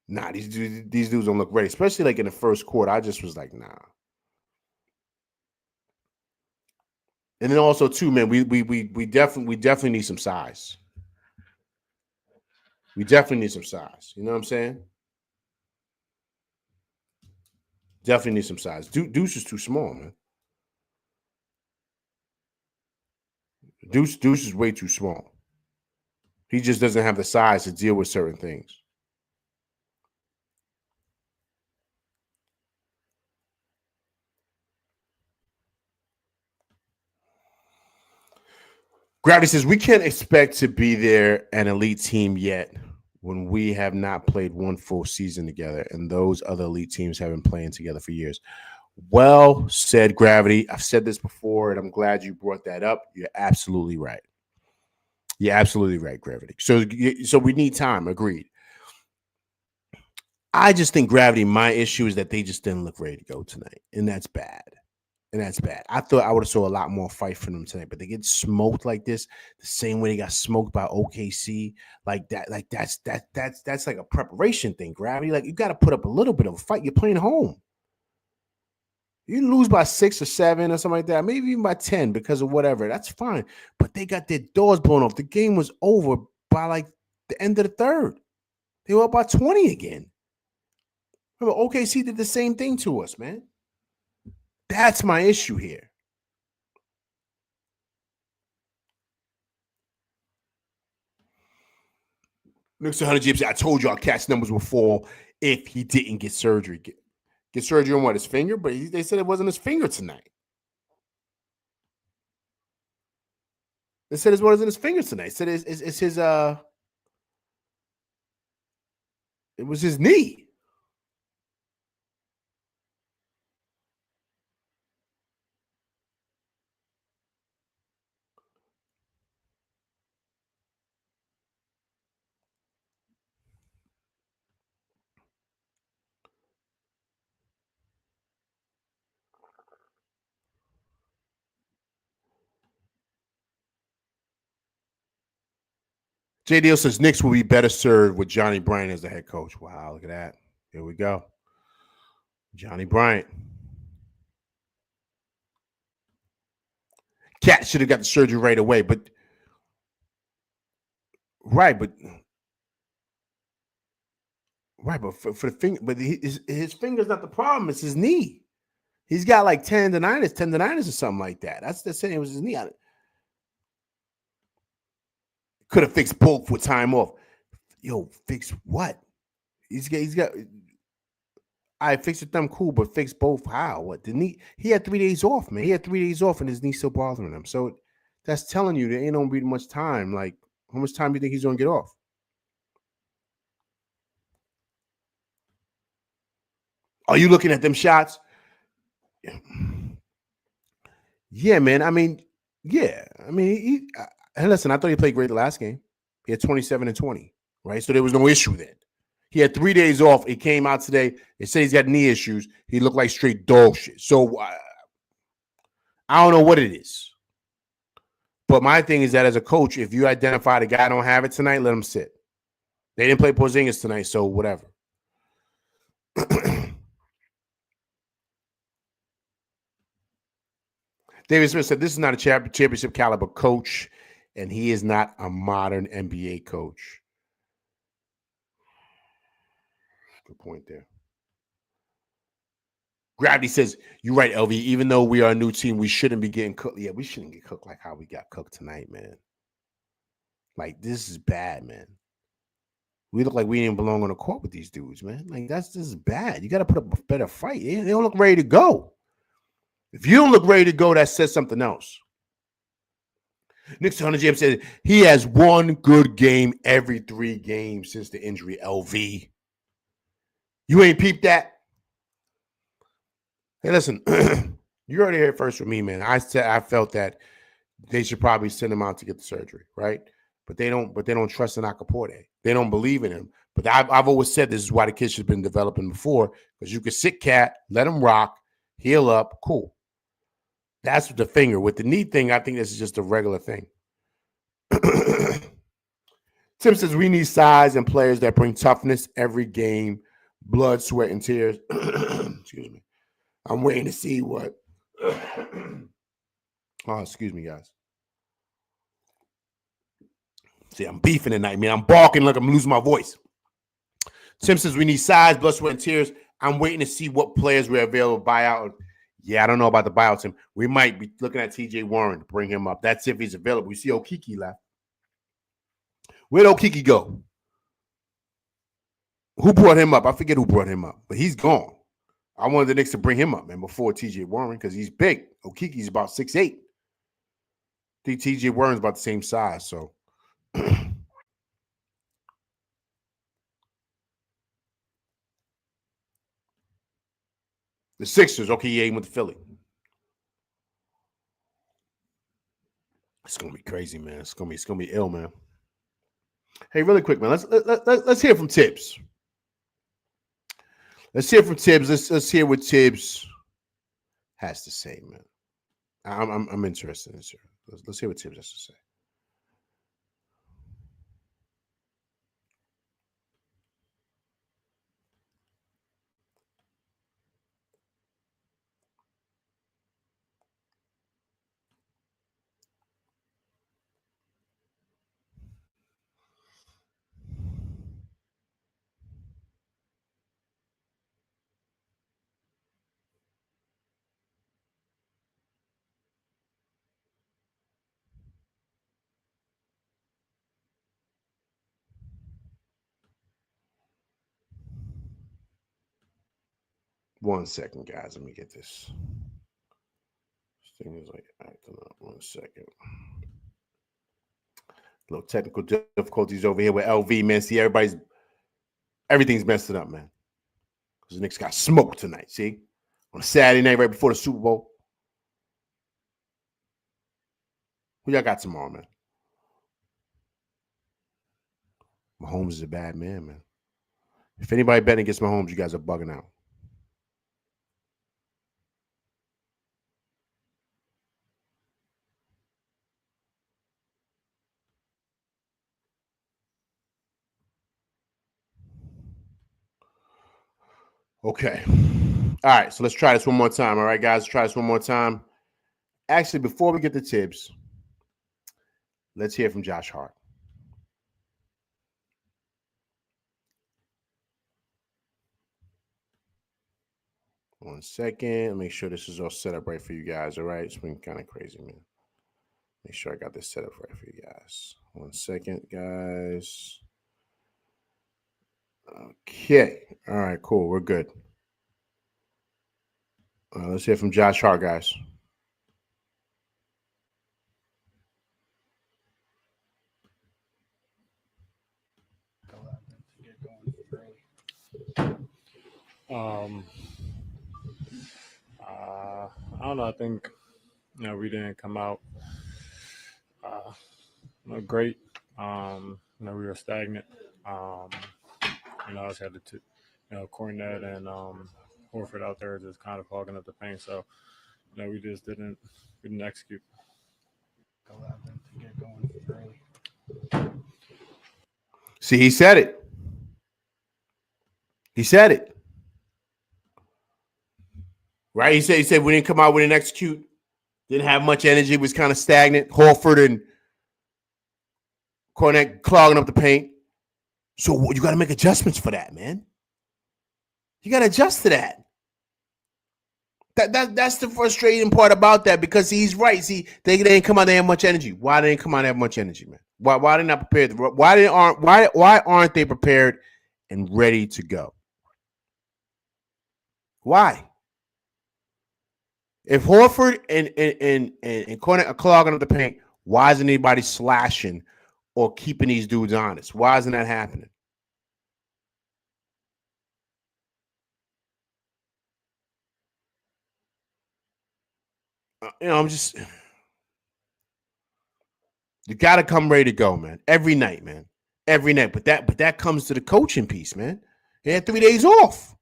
Nah, these dudes don't look ready, especially like in the first quarter. I just was like, nah. And then also too, man, we definitely need some size. We definitely need some size. You know what I'm saying? Definitely need some size. Deuce is too small, man. Deuce is way too small. He just doesn't have the size to deal with certain things. Gravity says we can't expect to be there an elite team yet when we have not played one full season together, and those other elite teams have been playing together for years. Well said, Gravity. I've said this before, and I'm glad you brought that up. You're absolutely right. You're absolutely right, Gravity. So we need time. Agreed. I just think Gravity. My issue is that they just didn't look ready to go tonight, and that's bad. And that's bad. I thought I would have saw a lot more fight from them tonight, but they get smoked like this, the same way they got smoked by OKC, like that. Like that's like a preparation thing. Gravity, like you got to put up a little bit of a fight. You're playing home. You lose by 6 or 7 or something like that, maybe even by 10 because of whatever. That's fine. But they got their doors blown off. The game was over by like the end of the third. They were up by 20 again. Remember, OKC did the same thing to us, man. That's my issue here. Next to 100 Gypsy, I told you our catch numbers would fall if he didn't get surgery. Get surgery on what, his finger? But they said it wasn't his finger tonight. They said it wasn't his finger tonight. They said it's his it was his knee. JDL says Knicks will be better served with Johnny Bryant as the head coach. Wow, look at that. Here we go. Johnny Bryant. Cat should have got the surgery right away, but right, but for the finger, but his finger's not the problem. It's his knee. He's got like tendonitis or something like that. That's the saying. It was his knee. Could have fixed both with time off. Yo, fix what? He's got. I fixed the thumb, cool, but fix both. How? What? The knee? He had 3 days off, man. He had 3 days off, and his knee still bothering him. So that's telling you there ain't gonna be much time. Like, how much time do you think he's gonna get off? Are you looking at them shots? Yeah, man. I mean, yeah. I mean, listen. I thought he played great the last game. He had 27 and 20, right? So there was no issue then. He had 3 days off. He came out today. They say he's got knee issues. He looked like straight dog shit. So I don't know what it is. But my thing is that as a coach, if you identify the guy don't have it tonight, let him sit. They didn't play Porzingis tonight, so whatever. David Smith said, this is not a championship caliber coach, and he is not a modern NBA coach. Good point there. Gravity says, you're right, LV. Even though we are a new team, we shouldn't be getting cooked. Yeah, we shouldn't get cooked like how we got cooked tonight, man. Like, this is bad, man. We look like we didn't belong on the court with these dudes, man. Like, this is bad. You got to put up a better fight. They don't look ready to go. If you don't look ready to go, that says something else. Knicks 100 Jam said he has one good game every 3 games since the injury, LV. You ain't peeped that? Hey, listen, you already heard first from me, man. I felt that they should probably send him out to get the surgery, right? But they don't trust in Akaporte. They don't believe in him. But I've always said this is why the kid should have been developing before, because you could sit cat, let him rock, heal up, cool. That's the finger. With the knee thing, I think this is just a regular thing. Tim says we need size and players that bring toughness every game, blood, sweat, and tears. Excuse me. I'm waiting to see what. Oh, excuse me, guys. See, I'm beefing tonight, man. I'm barking like I'm losing my voice. Tim says we need size, blood, sweat, and tears. I'm waiting to see what players we're available to buy out. Yeah, I don't know about the buyout, Tim. We might be looking at TJ Warren to bring him up. That's if he's available. We see Okiki left. Where'd Okiki go? Who brought him up? I forget who brought him up, but he's gone. I wanted the Knicks to bring him up, man, before TJ Warren, because he's big. Okiki's about 6'8". I think TJ Warren's about the same size, so. The Sixers, okay, he ain't with the Philly. It's gonna be crazy, man. It's gonna be ill, man. Hey, really quick, man. Let's hear from Tibbs. Let's hear from Tibbs. Let's hear what Tibbs has to say, man. I'm interested in this. Let's hear what Tibbs has to say. One second, guys. Let me get this. This thing is like acting up. 1 second. Little technical difficulties over here with LV, man. See, everything's messing up, man. Because the Knicks got smoked tonight, see? On a Saturday night right before the Super Bowl. Who y'all got tomorrow, man? Mahomes is a bad man. If anybody betting against Mahomes, you guys are bugging out. Okay. All right, so let's try this one more time. All right, guys, try this one more time. Actually, before we get to Tibbs, let's hear from Josh Hart. One second. Make sure this is all set up right for you guys. All right. It's been kind of crazy, man. Make sure I got this set up right for you guys. 1 second, guys. Okay. All right, cool. We're good. Let's hear from Josh Hart, guys. I don't know. I think we didn't come out great. We were stagnant. I just had to, Cornette and Horford out there just kind of hogging up the paint. So, we just didn't execute. See, he said it. He said it. Right? He said we didn't come out, we didn't execute. Didn't have much energy, was kind of stagnant. Horford and Cornette clogging up the paint. So you got to make adjustments for that, man. You got to adjust to that. That's the frustrating part about that, because he's right. See, they didn't come out there have much energy. Why they didn't come out there have much energy, man? Why they not prepared? Why aren't they prepared and ready to go? Why? If Horford and Cornet are clogging up the paint, why isn't anybody slashing or keeping these dudes honest? Why isn't that happening? I'm just, you got to come ready to go, man. Every night, man. Every night. But that comes to the coaching piece, man. They had 3 days off.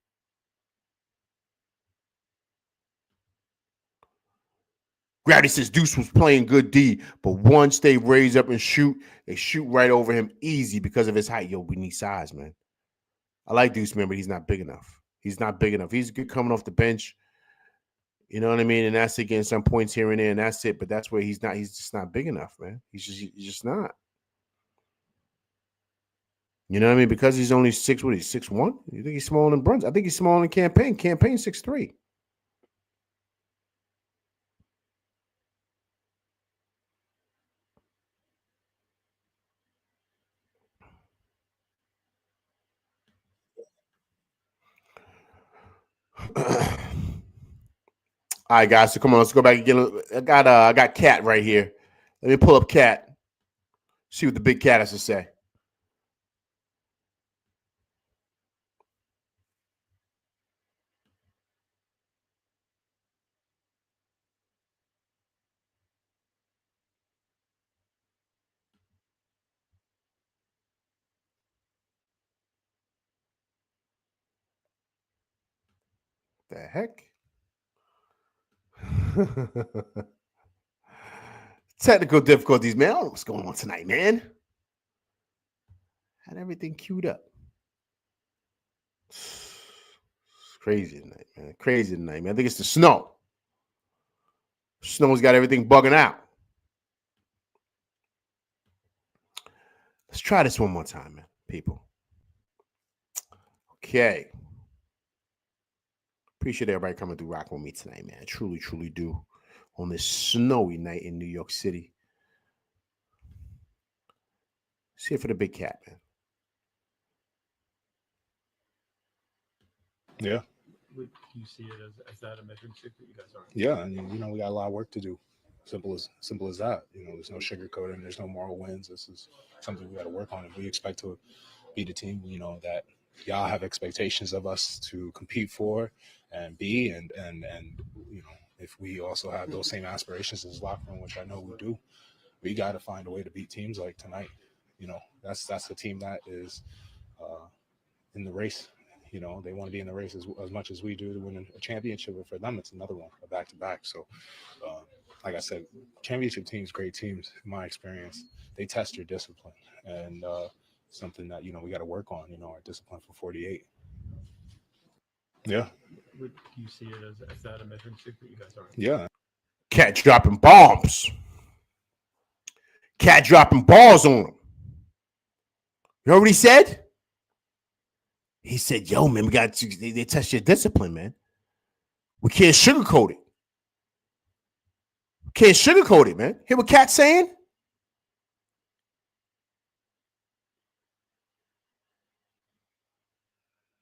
Grady says Deuce was playing good D, but once they raise up and shoot, they shoot right over him easy because of his height. Yo, we need size, man. I like Deuce, man, but he's not big enough. He's not big enough. He's good coming off the bench. You know what I mean? And that's it, getting some points here and there, and that's it. But that's where he's not. He's just not big enough, man. He's just not. You know what I mean? Because he's only 6'1". You think he's smaller than Bruns? I think he's smaller than Campaign. Campaign 6'3". All right, guys. So come on, let's go back again. I got Cat right here. Let me pull up Cat. See what the big cat has to say. The heck? Technical difficulties, man. I don't know what's going on tonight, man. Had everything queued up. It's crazy tonight, man. Crazy tonight, man. I think it's the snow. Snow's got everything bugging out. Let's try this one more time, man, people. Okay. Appreciate everybody coming through rocking with me tonight, man. Truly, truly do. On this snowy night in New York City. See it for the big cat, man. Yeah. Would you see it as that a measuring stick that you guys are? Yeah, I mean, we got a lot of work to do. Simple as that. There's no sugarcoating. There's no moral wins. This is something we got to work on, and we expect to be the team. That y'all have expectations of us to compete for and be, and if we also have those same aspirations as locker room, which I know we do, we got to find a way to beat teams like tonight. That's the team that is in the race. They want to be in the race as much as we do to win a championship. But for them, it's another one, a back-to-back. So, like I said, championship teams, great teams, in my experience, they test your discipline. And something that, we got to work on, our discipline for 48. Yeah. Would you see it as that a measuring stick that you guys are? Yeah. Cat dropping bombs. Cat dropping balls on him. You know what he said? He said, yo, man, they test your discipline, man. We can't sugarcoat it. Can't sugarcoat it, man. Hear what Cat's saying?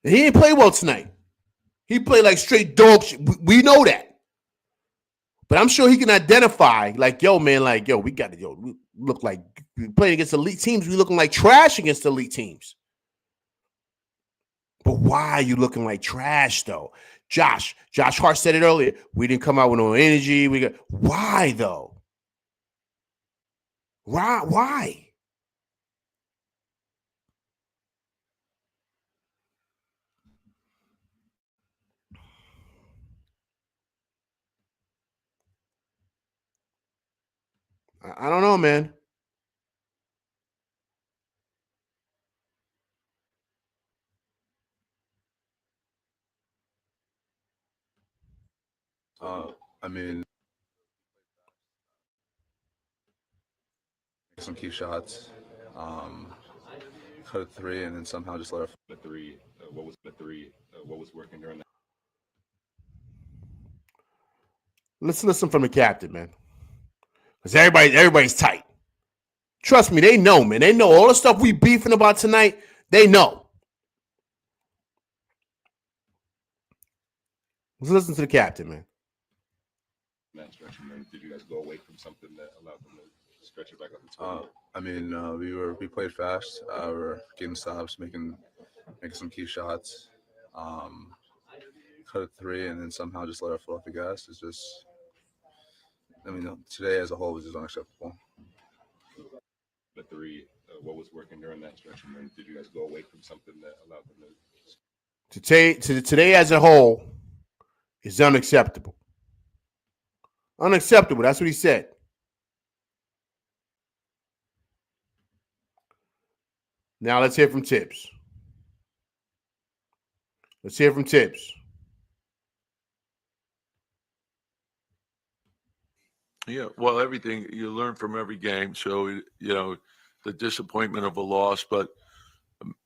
He didn't play well tonight. He played like straight dog shit. We know that. But I'm sure he can identify, like, yo, man, like, yo, we look like, we playing against elite teams. We looking like trash against elite teams. But why are you looking like trash, though? Josh Hart said it earlier. We didn't come out with no energy. Why, though? Why? I don't know, man. I mean, some key shots, cut a three, and then somehow just let our the three. What was working during that? Let's listen from the captain, man. Because everybody's tight. Trust me, they know, man. They know all the stuff we beefing about tonight. They know. Let's listen to the captain, man. That stretch, did you guys go away from something that allowed them to stretch it back up to 20? I mean, we played fast. We're getting stops, making some key shots. Cut a three, and then somehow just let our foot off the gas. It's just, I mean, today as a whole was just unacceptable. The three, what was working during that stretch, did you guys go away from something that allowed them to? Today as a whole is unacceptable. Unacceptable. That's what he said. Now let's hear from Tibbs. Let's hear from Tibbs. Yeah, well, everything you learn from every game. So, you know, the disappointment of a loss, but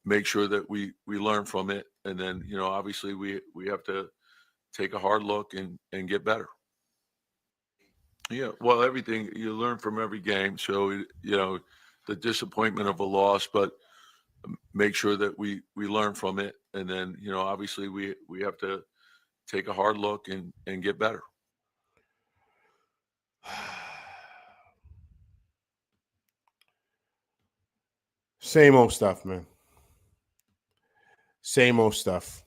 make sure that we learn from it. And then, you know, obviously we have to take a hard look and get better. Yeah, well, everything you learn from every game. So, you know, the disappointment of a loss, but make sure that we learn from it. And then, you know, obviously we have to take a hard look and get better. Same old stuff, man. Same old stuff.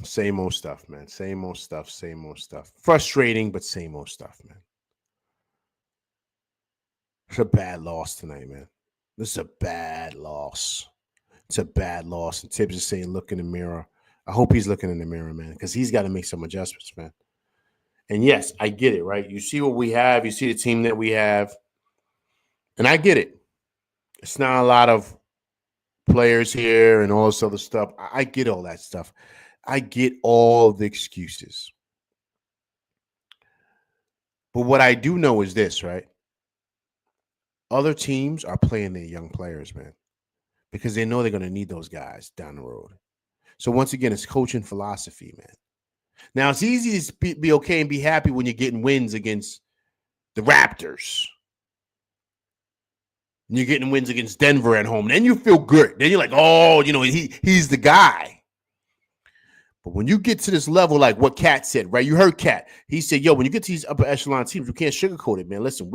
Same old stuff, man. Same old stuff. Same old stuff. Frustrating, but same old stuff, man. It's a bad loss tonight, man. This is a bad loss. It's a bad loss. And Tibbs is saying, look in the mirror. I hope he's looking in the mirror, man, because he's got to make some adjustments, man. And yes, I get it, right? You see what we have. You see the team that we have. And I get it. It's not a lot of players here and all this other stuff. I get all that stuff. I get all the excuses. But what I do know is this, right? Other teams are playing their young players, man, because they know they're going to need those guys down the road. So once again, it's coaching philosophy, man. Now, it's easy to be okay and be happy when you're getting wins against the Raptors. And you're getting wins against Denver at home. Then you feel good. Then you're like, oh, you know, he's the guy. But when you get to this level, like what Cat said, right? You heard Cat. He said, yo, when you get to these upper echelon teams, you can't sugarcoat it, man. Listen,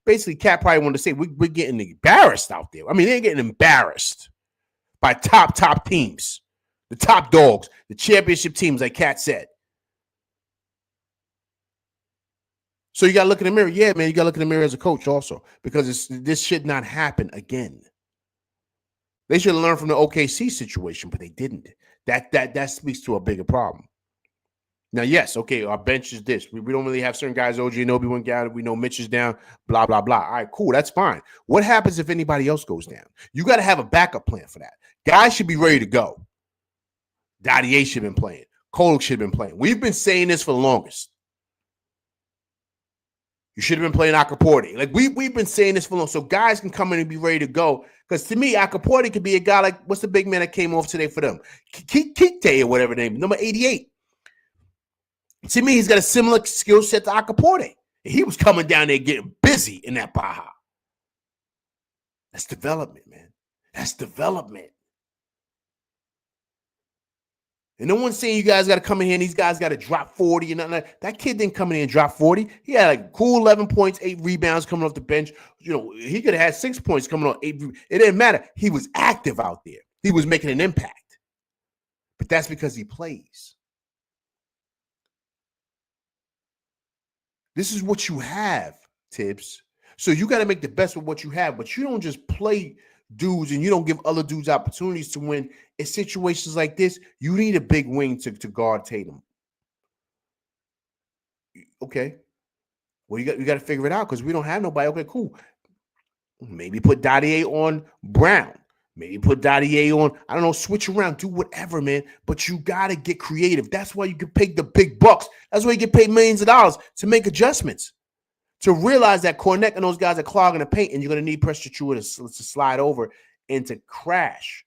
basically Cat probably wanted to say we're getting embarrassed out there. I mean, they're getting embarrassed by top teams, the top dogs, the championship teams, like Cat said. So you got to look in the mirror. Yeah, man, you got to look in the mirror as a coach also, because this should not happen again. They should have learned from the OKC situation, but they didn't. That speaks to a bigger problem. Now, yes, okay, our bench is this. We don't really have certain guys. OG Anunoby went down. We know Mitch is down, blah, blah, blah. All right, cool. That's fine. What happens if anybody else goes down? You got to have a backup plan for that. Guys should be ready to go. Dottie should have been playing. Kolek should have been playing. We've been saying this for the longest. You should have been playing Akaporte. Like, we've been saying this for long, so guys can come in and be ready to go. Because to me, Akaporte could be a guy like, what's the big man that came off today for them? Kikte or whatever name, number 88. To me, he's got a similar skill set to Akaporte. He was coming down there getting busy in that Baja. That's development, man. That's development. And no one's saying you guys got to come in here and these guys got to drop 40 and nothing like that. That kid didn't come in here and drop 40. He had like cool 11 points, 8 rebounds coming off the bench. You know, he could have had 6 points coming off 8. It didn't matter. He was active out there. He was making an impact. But that's because he plays. This is what you have, Tibbs. So you got to make the best of what you have, but you don't just play dudes and you don't give other dudes opportunities to win. In situations like this, you need a big wing to guard Tatum. Okay. Well, you got to figure it out because we don't have nobody. Okay, cool. Maybe put Dottie on Brown. Maybe put Dottie on, I don't know, switch around, do whatever, man. But you got to get creative. That's why you get paid the big bucks. That's why you get paid millions of dollars to make adjustments. To realize that Cornette and those guys are clogging the paint and you're going to need Precious Chua to slide over and to crash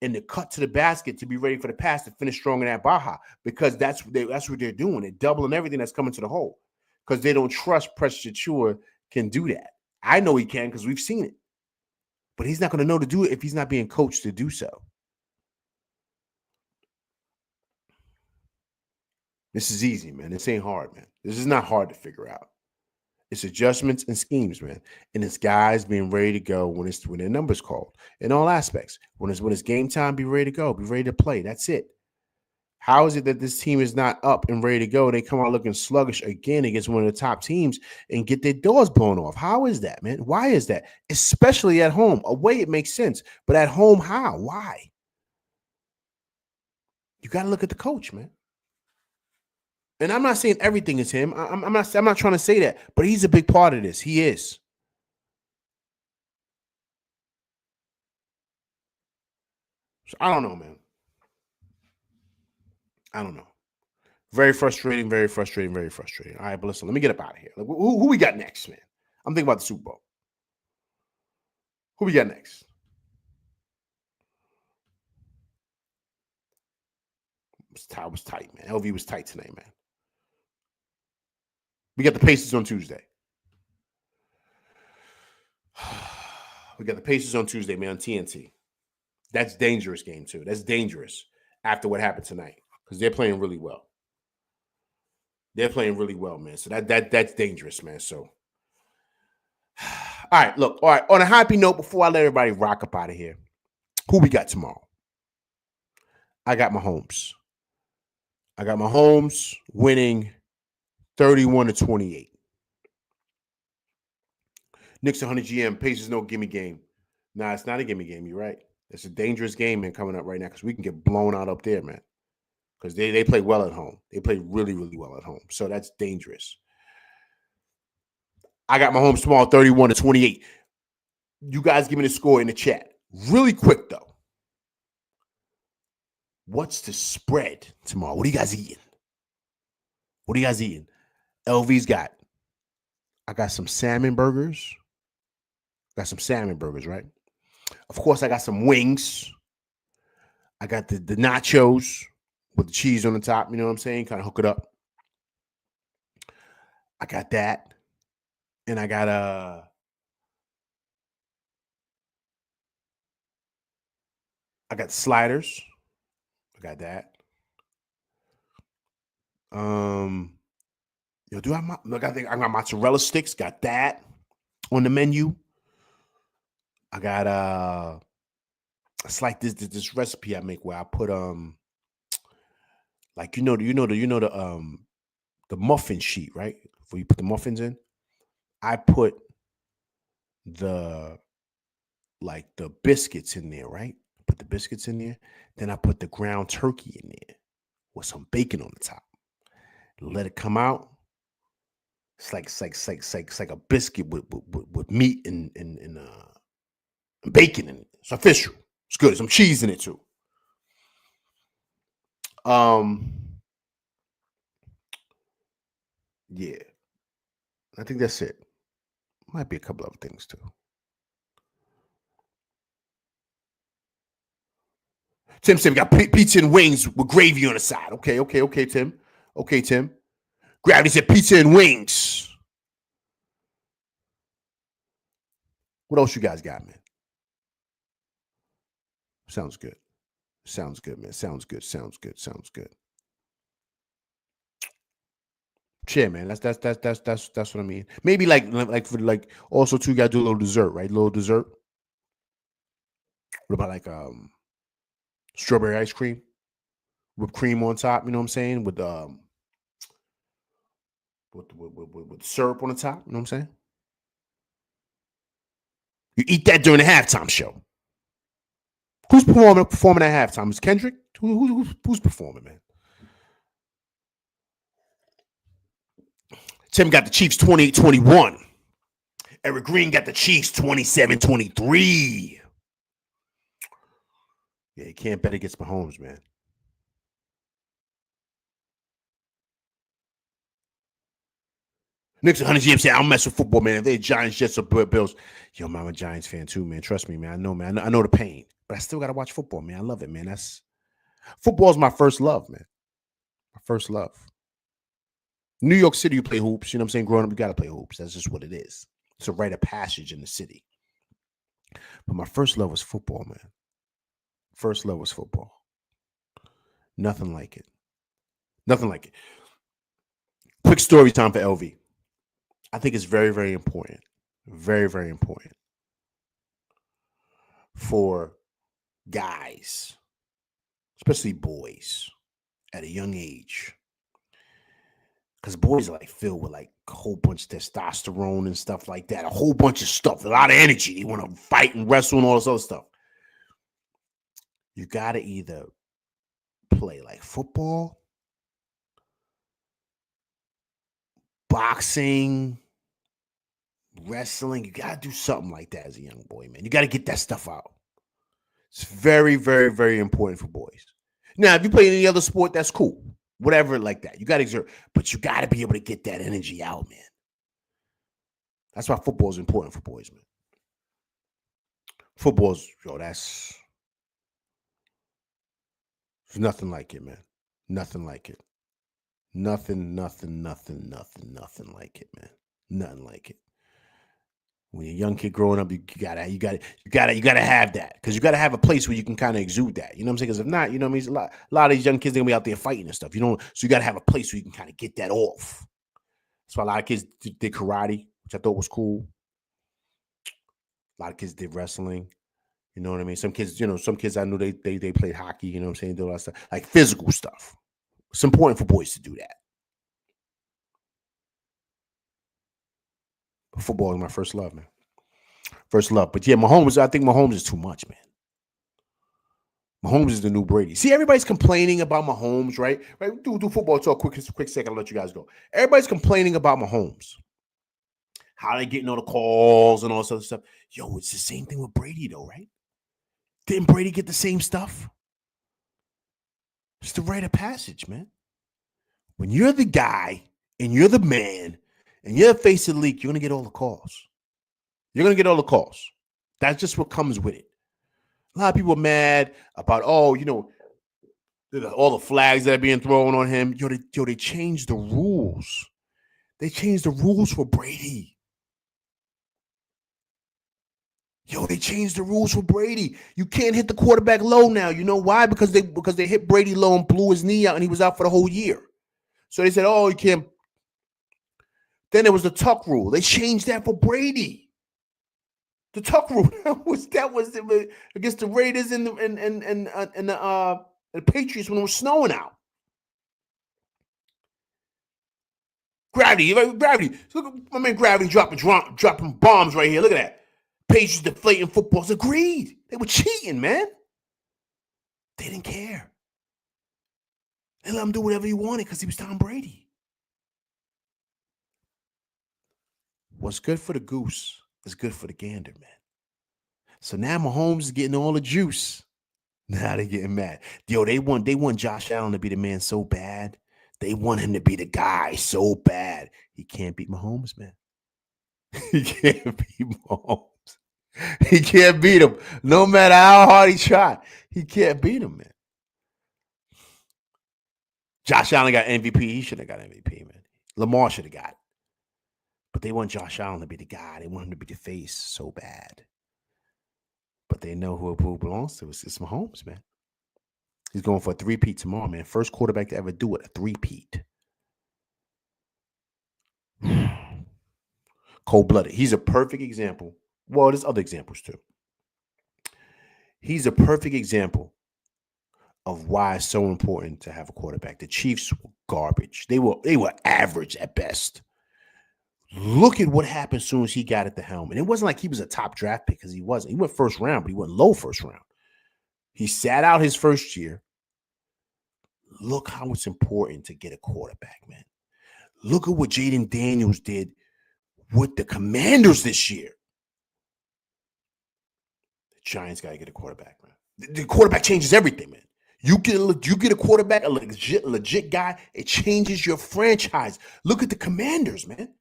and the cut to the basket to be ready for the pass to finish strong in that Baja, because that's what they're doing. They're doubling everything that's coming to the hole because they don't trust Precious Achiuwa can do that. I know he can because we've seen it, but he's not going to know to do it if he's not being coached to do so. This is easy, man. This ain't hard, man. This is not hard to figure out. It's adjustments and schemes, man. And it's guys being ready to go when their number's called in all aspects. When it's game time, be ready to go. Be ready to play. That's it. How is it that this team is not up and ready to go? They come out looking sluggish again against one of the top teams and get their doors blown off. How is that, man? Why is that? Especially at home. Away, it makes sense. But at home, how? Why? You got to look at the coach, man. And I'm not saying everything is him. I'm not trying to say that, but he's a big part of this. He is. So I don't know, man. I don't know. Very frustrating, very frustrating, very frustrating. All right, but listen, let me get up out of here. Like, who we got next, man? I'm thinking about the Super Bowl. Who we got next? It was tight, man. LV was tight tonight, man. We got the Pacers on Tuesday. We got the Pacers on Tuesday, man, on TNT. That's dangerous game, too. That's dangerous after what happened tonight because they're playing really well. They're playing really well, man. So that's dangerous, man. So, all right, look. All right, on a happy note, before I let everybody rock up out of here, who we got tomorrow? I got Mahomes. I got Mahomes winning 31-28. Knicks 100 GM. Pacers no gimme game. Nah, it's not a gimme game. You're right. It's a dangerous game, man, coming up right now because we can get blown out up there, man. Because they play well at home. They play really, really well at home. So that's dangerous. I got Mahomes tomorrow 31-28. You guys give me the score in the chat. Really quick, though. What's the spread tomorrow? What are you guys eating? What are you guys eating? LV's got. I got some salmon burgers. Got some salmon burgers, right? Of course, I got some wings. I got the nachos with the cheese on the top. You know what I'm saying? Kind of hook it up. I got that. And I got I got sliders. I got that. Do I got mozzarella sticks, got that on the menu. I got it's like this recipe I make where I put like the muffin sheet, right? Where you put the muffins in. I put the biscuits in there, right? Put the biscuits in there. Then I put the ground turkey in there with some bacon on the top. Let it come out. It's like a biscuit with meat and bacon in it. It's official. It's good. Some cheese in it too. Yeah. I think that's it. Might be a couple other things too. Tim said we got pizza and wings with gravy on the side. Okay, Tim. Okay, Tim. Gravity said pizza and wings. What else you guys got, man? Sounds good. Sounds good, man. Sounds good. Shit, man. That's what I mean. Maybe like also too, you gotta do a little dessert, right? A little dessert. What about like strawberry ice cream? Whipped cream on top, you know what I'm saying? With syrup on the top, you know what I'm saying? You eat that during the halftime show. Who's performing at halftime? Is Kendrick? Who's performing, man? Tim got the Chiefs 28-21. Eric Green got the Chiefs 27-23. Yeah, you can't bet against Mahomes, man. Knicks 100 GM said, I don't mess with football, man. If they're Giants, Jets, or Bills. Yo, man, I'm a Giants fan too, man. Trust me, man. I know, man. I know the pain. but I still got to watch football, man. I love it, man. Football's my first love, man. My first love. New York City, you play hoops. You know what I'm saying? Growing up, you got to play hoops. That's just what it is. It's a rite of passage in the city. But my first love was football, man. First love was football. Nothing like it. Nothing like it. Quick story time for LV. I think it's very, very important. Very, very important for guys, especially boys, at a young age. Because boys are like filled with like a whole bunch of testosterone and stuff like that. A whole bunch of stuff, a lot of energy. They want to fight and wrestle and all this other stuff. You got to either play like football, boxing, wrestling. You got to do something like that as a young boy, man. You got to get that stuff out. It's very, very, very important for boys. Now, if you play any other sport, that's cool. Whatever like that. You got to exert, but you got to be able to get that energy out, man. That's why football is important for boys, man. Football's, that's nothing like it, man. Nothing like it. Nothing like it, man. Nothing like it. When you're a young kid growing up, you gotta have that, because you gotta have a place where you can kind of exude that. You know what I'm saying? Because if not, you know what I mean, a lot of these young kids, they're gonna be out there fighting and stuff. So you gotta have a place where you can kind of get that off. That's why a lot of kids did karate, which I thought was cool. A lot of kids did wrestling. You know what I mean? Some kids I knew they played hockey. You know what I'm saying? Did a lot of stuff, like physical stuff. It's important for boys to do that. But football is my first love, man. First love. But yeah, I think Mahomes is too much, man. Mahomes is the new Brady. See, everybody's complaining about Mahomes, right? Right? Do football talk quick second. I'll let you guys go. Everybody's complaining about Mahomes. How they getting all the calls and all this other stuff. Yo, it's the same thing with Brady, though, right? Didn't Brady get the same stuff? It's the rite of passage, man. When you're the guy and you're the man and you're the face of the league, you're going to get all the calls. You're going to get all the calls. That's just what comes with it. A lot of people are mad about, all the flags that are being thrown on him. They changed the rules. They changed the rules for Brady. They changed the rules for Brady. You can't hit the quarterback low now. You know why? Because they hit Brady low and blew his knee out, and he was out for the whole year. So they said, you can't. Then there was the tuck rule. They changed that for Brady. The tuck rule that was against the Raiders and the Patriots when it was snowing out. Gravity. Look at my man Gravity dropping bombs right here. Look at that. Patriots deflating footballs. Agreed. They were cheating, man. They didn't care. They let him do whatever he wanted because he was Tom Brady. What's good for the goose is good for the gander, man. So now Mahomes is getting all the juice. Now they're getting mad. They want Josh Allen to be the man so bad. They want him to be the guy so bad. He can't beat Mahomes, man. He can't beat Mahomes. He can't beat him. No matter how hard he tried, he can't beat him, man. Josh Allen got MVP. He should have got MVP, man. Lamar should have got it. But they want Josh Allen to be the guy. They want him to be the face so bad. But they know who belongs to. It's Mahomes, man. He's going for a three-peat tomorrow, man. First quarterback to ever do it, a three-peat. Cold-blooded. He's a perfect example. Well, there's other examples too. He's a perfect example of why it's so important to have a quarterback. The Chiefs were garbage. They were average at best. Look at what happened as soon as he got at the helm. And it wasn't like he was a top draft pick, because he wasn't. He went first round, but he went low first round. He sat out his first year. Look how it's important to get a quarterback, man. Look at what Jaden Daniels did with the Commanders this year. The Giants got to get a quarterback, man. The quarterback changes everything, man. You get a quarterback, a legit guy, it changes your franchise. Look at the Commanders, man.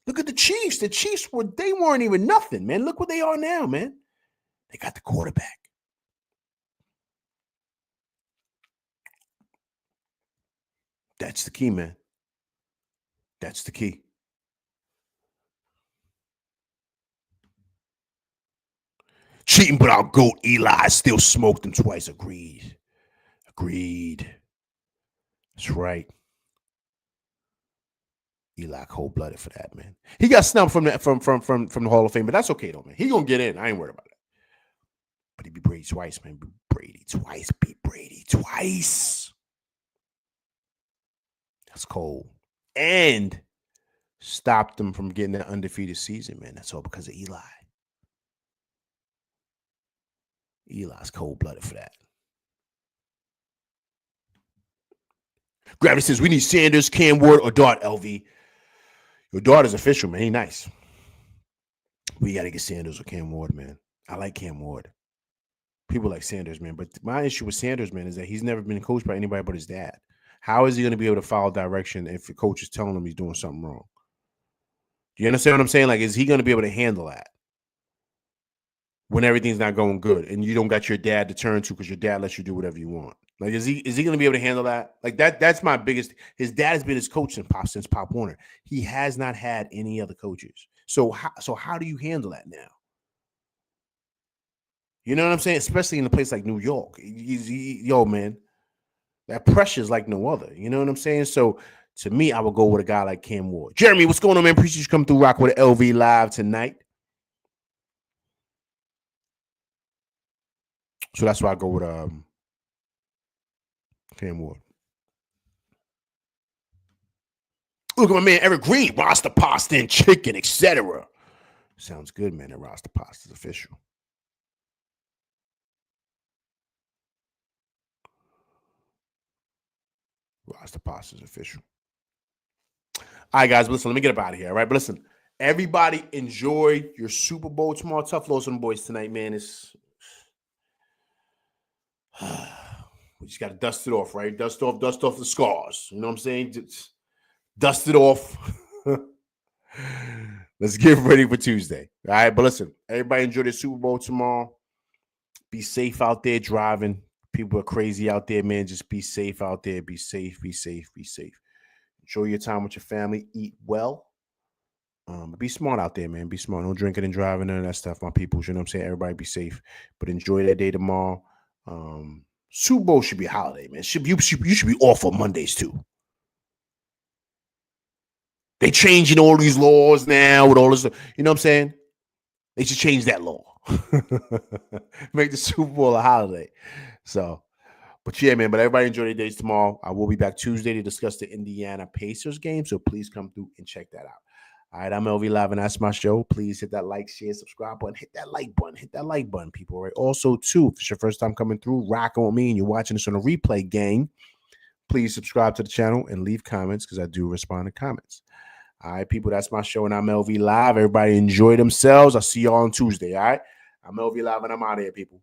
Look at the Chiefs. The Chiefs weren't even nothing, man. Look what they are now, man. They got the quarterback. That's the key, man. That's the key. Cheating, but our GOAT Eli still smoked him twice. Agreed. That's right. Eli cold-blooded for that, man. He got snubbed from the Hall of Fame, but that's okay though, man. He gonna get in. I ain't worried about that. But he beat Brady twice, man. Beat Brady twice. That's cold. And stopped them from getting that undefeated season, man. That's all because of Eli. Eli's cold-blooded for that. Gravity says, we need Sanders, Cam Ward, or Dart, LV. Your daughter's official, man. He nice. We got to get Sanders or Cam Ward, man. I like Cam Ward. People like Sanders, man. But my issue with Sanders, man, is that he's never been coached by anybody but his dad. How is he going to be able to follow direction if the coach is telling him he's doing something wrong? Do you understand what I'm saying? Like, is he going to be able to handle that when everything's not going good and you don't got your dad to turn to because your dad lets you do whatever you want? Like, is he going to be able to handle that? Like, that's my biggest. His dad has been his coach since Pop Warner. He has not had any other coaches. So how do you handle that now? You know what I'm saying? Especially in a place like New York. Yo, man, that pressure is like no other. You know what I'm saying? So to me, I would go with a guy like Cam Ward. Jeremy, what's going on, man? Appreciate you coming through rock with LV Live tonight. So that's why I go with Cam Ward. Look at my man Eric Green, roster pasta and chicken, etc. Sounds good, man. That roster pasta is official. Roster pasta is official. All right, guys, listen, let me get up out of here, all right? But listen, everybody enjoy your Super Bowl tomorrow. Tough loss on the boys tonight, man. It's we just got to dust it off, right? Dust off the scars. You know what I'm saying? Just dust it off. Let's get ready for Tuesday. All right, but listen, everybody enjoy the Super Bowl tomorrow. Be safe out there driving. People are crazy out there, man. Just be safe out there. Be safe. Enjoy your time with your family. Eat well. Be smart out there, man. Be smart. No drinking and driving, none of that stuff, my people. You know what I'm saying? Everybody be safe. But enjoy that day tomorrow. Super Bowl should be a holiday, man. You should be off on Mondays, too. They changing all these laws now with all this. You know what I'm saying? They should change that law. Make the Super Bowl a holiday. So, but yeah, man. But everybody enjoy their days tomorrow. I will be back Tuesday to discuss the Indiana Pacers game. So please come through and check that out. All right, I'm LV Live, and that's my show. Please hit that like, share, subscribe button. Hit that like button, people. All right. Also, too, if it's your first time coming through, rocking with me, and you're watching this on a replay gang, please subscribe to the channel and leave comments because I do respond to comments. All right, people, that's my show, and I'm LV Live. Everybody enjoy themselves. I'll see y'all on Tuesday, all right? I'm LV Live, and I'm out of here, people.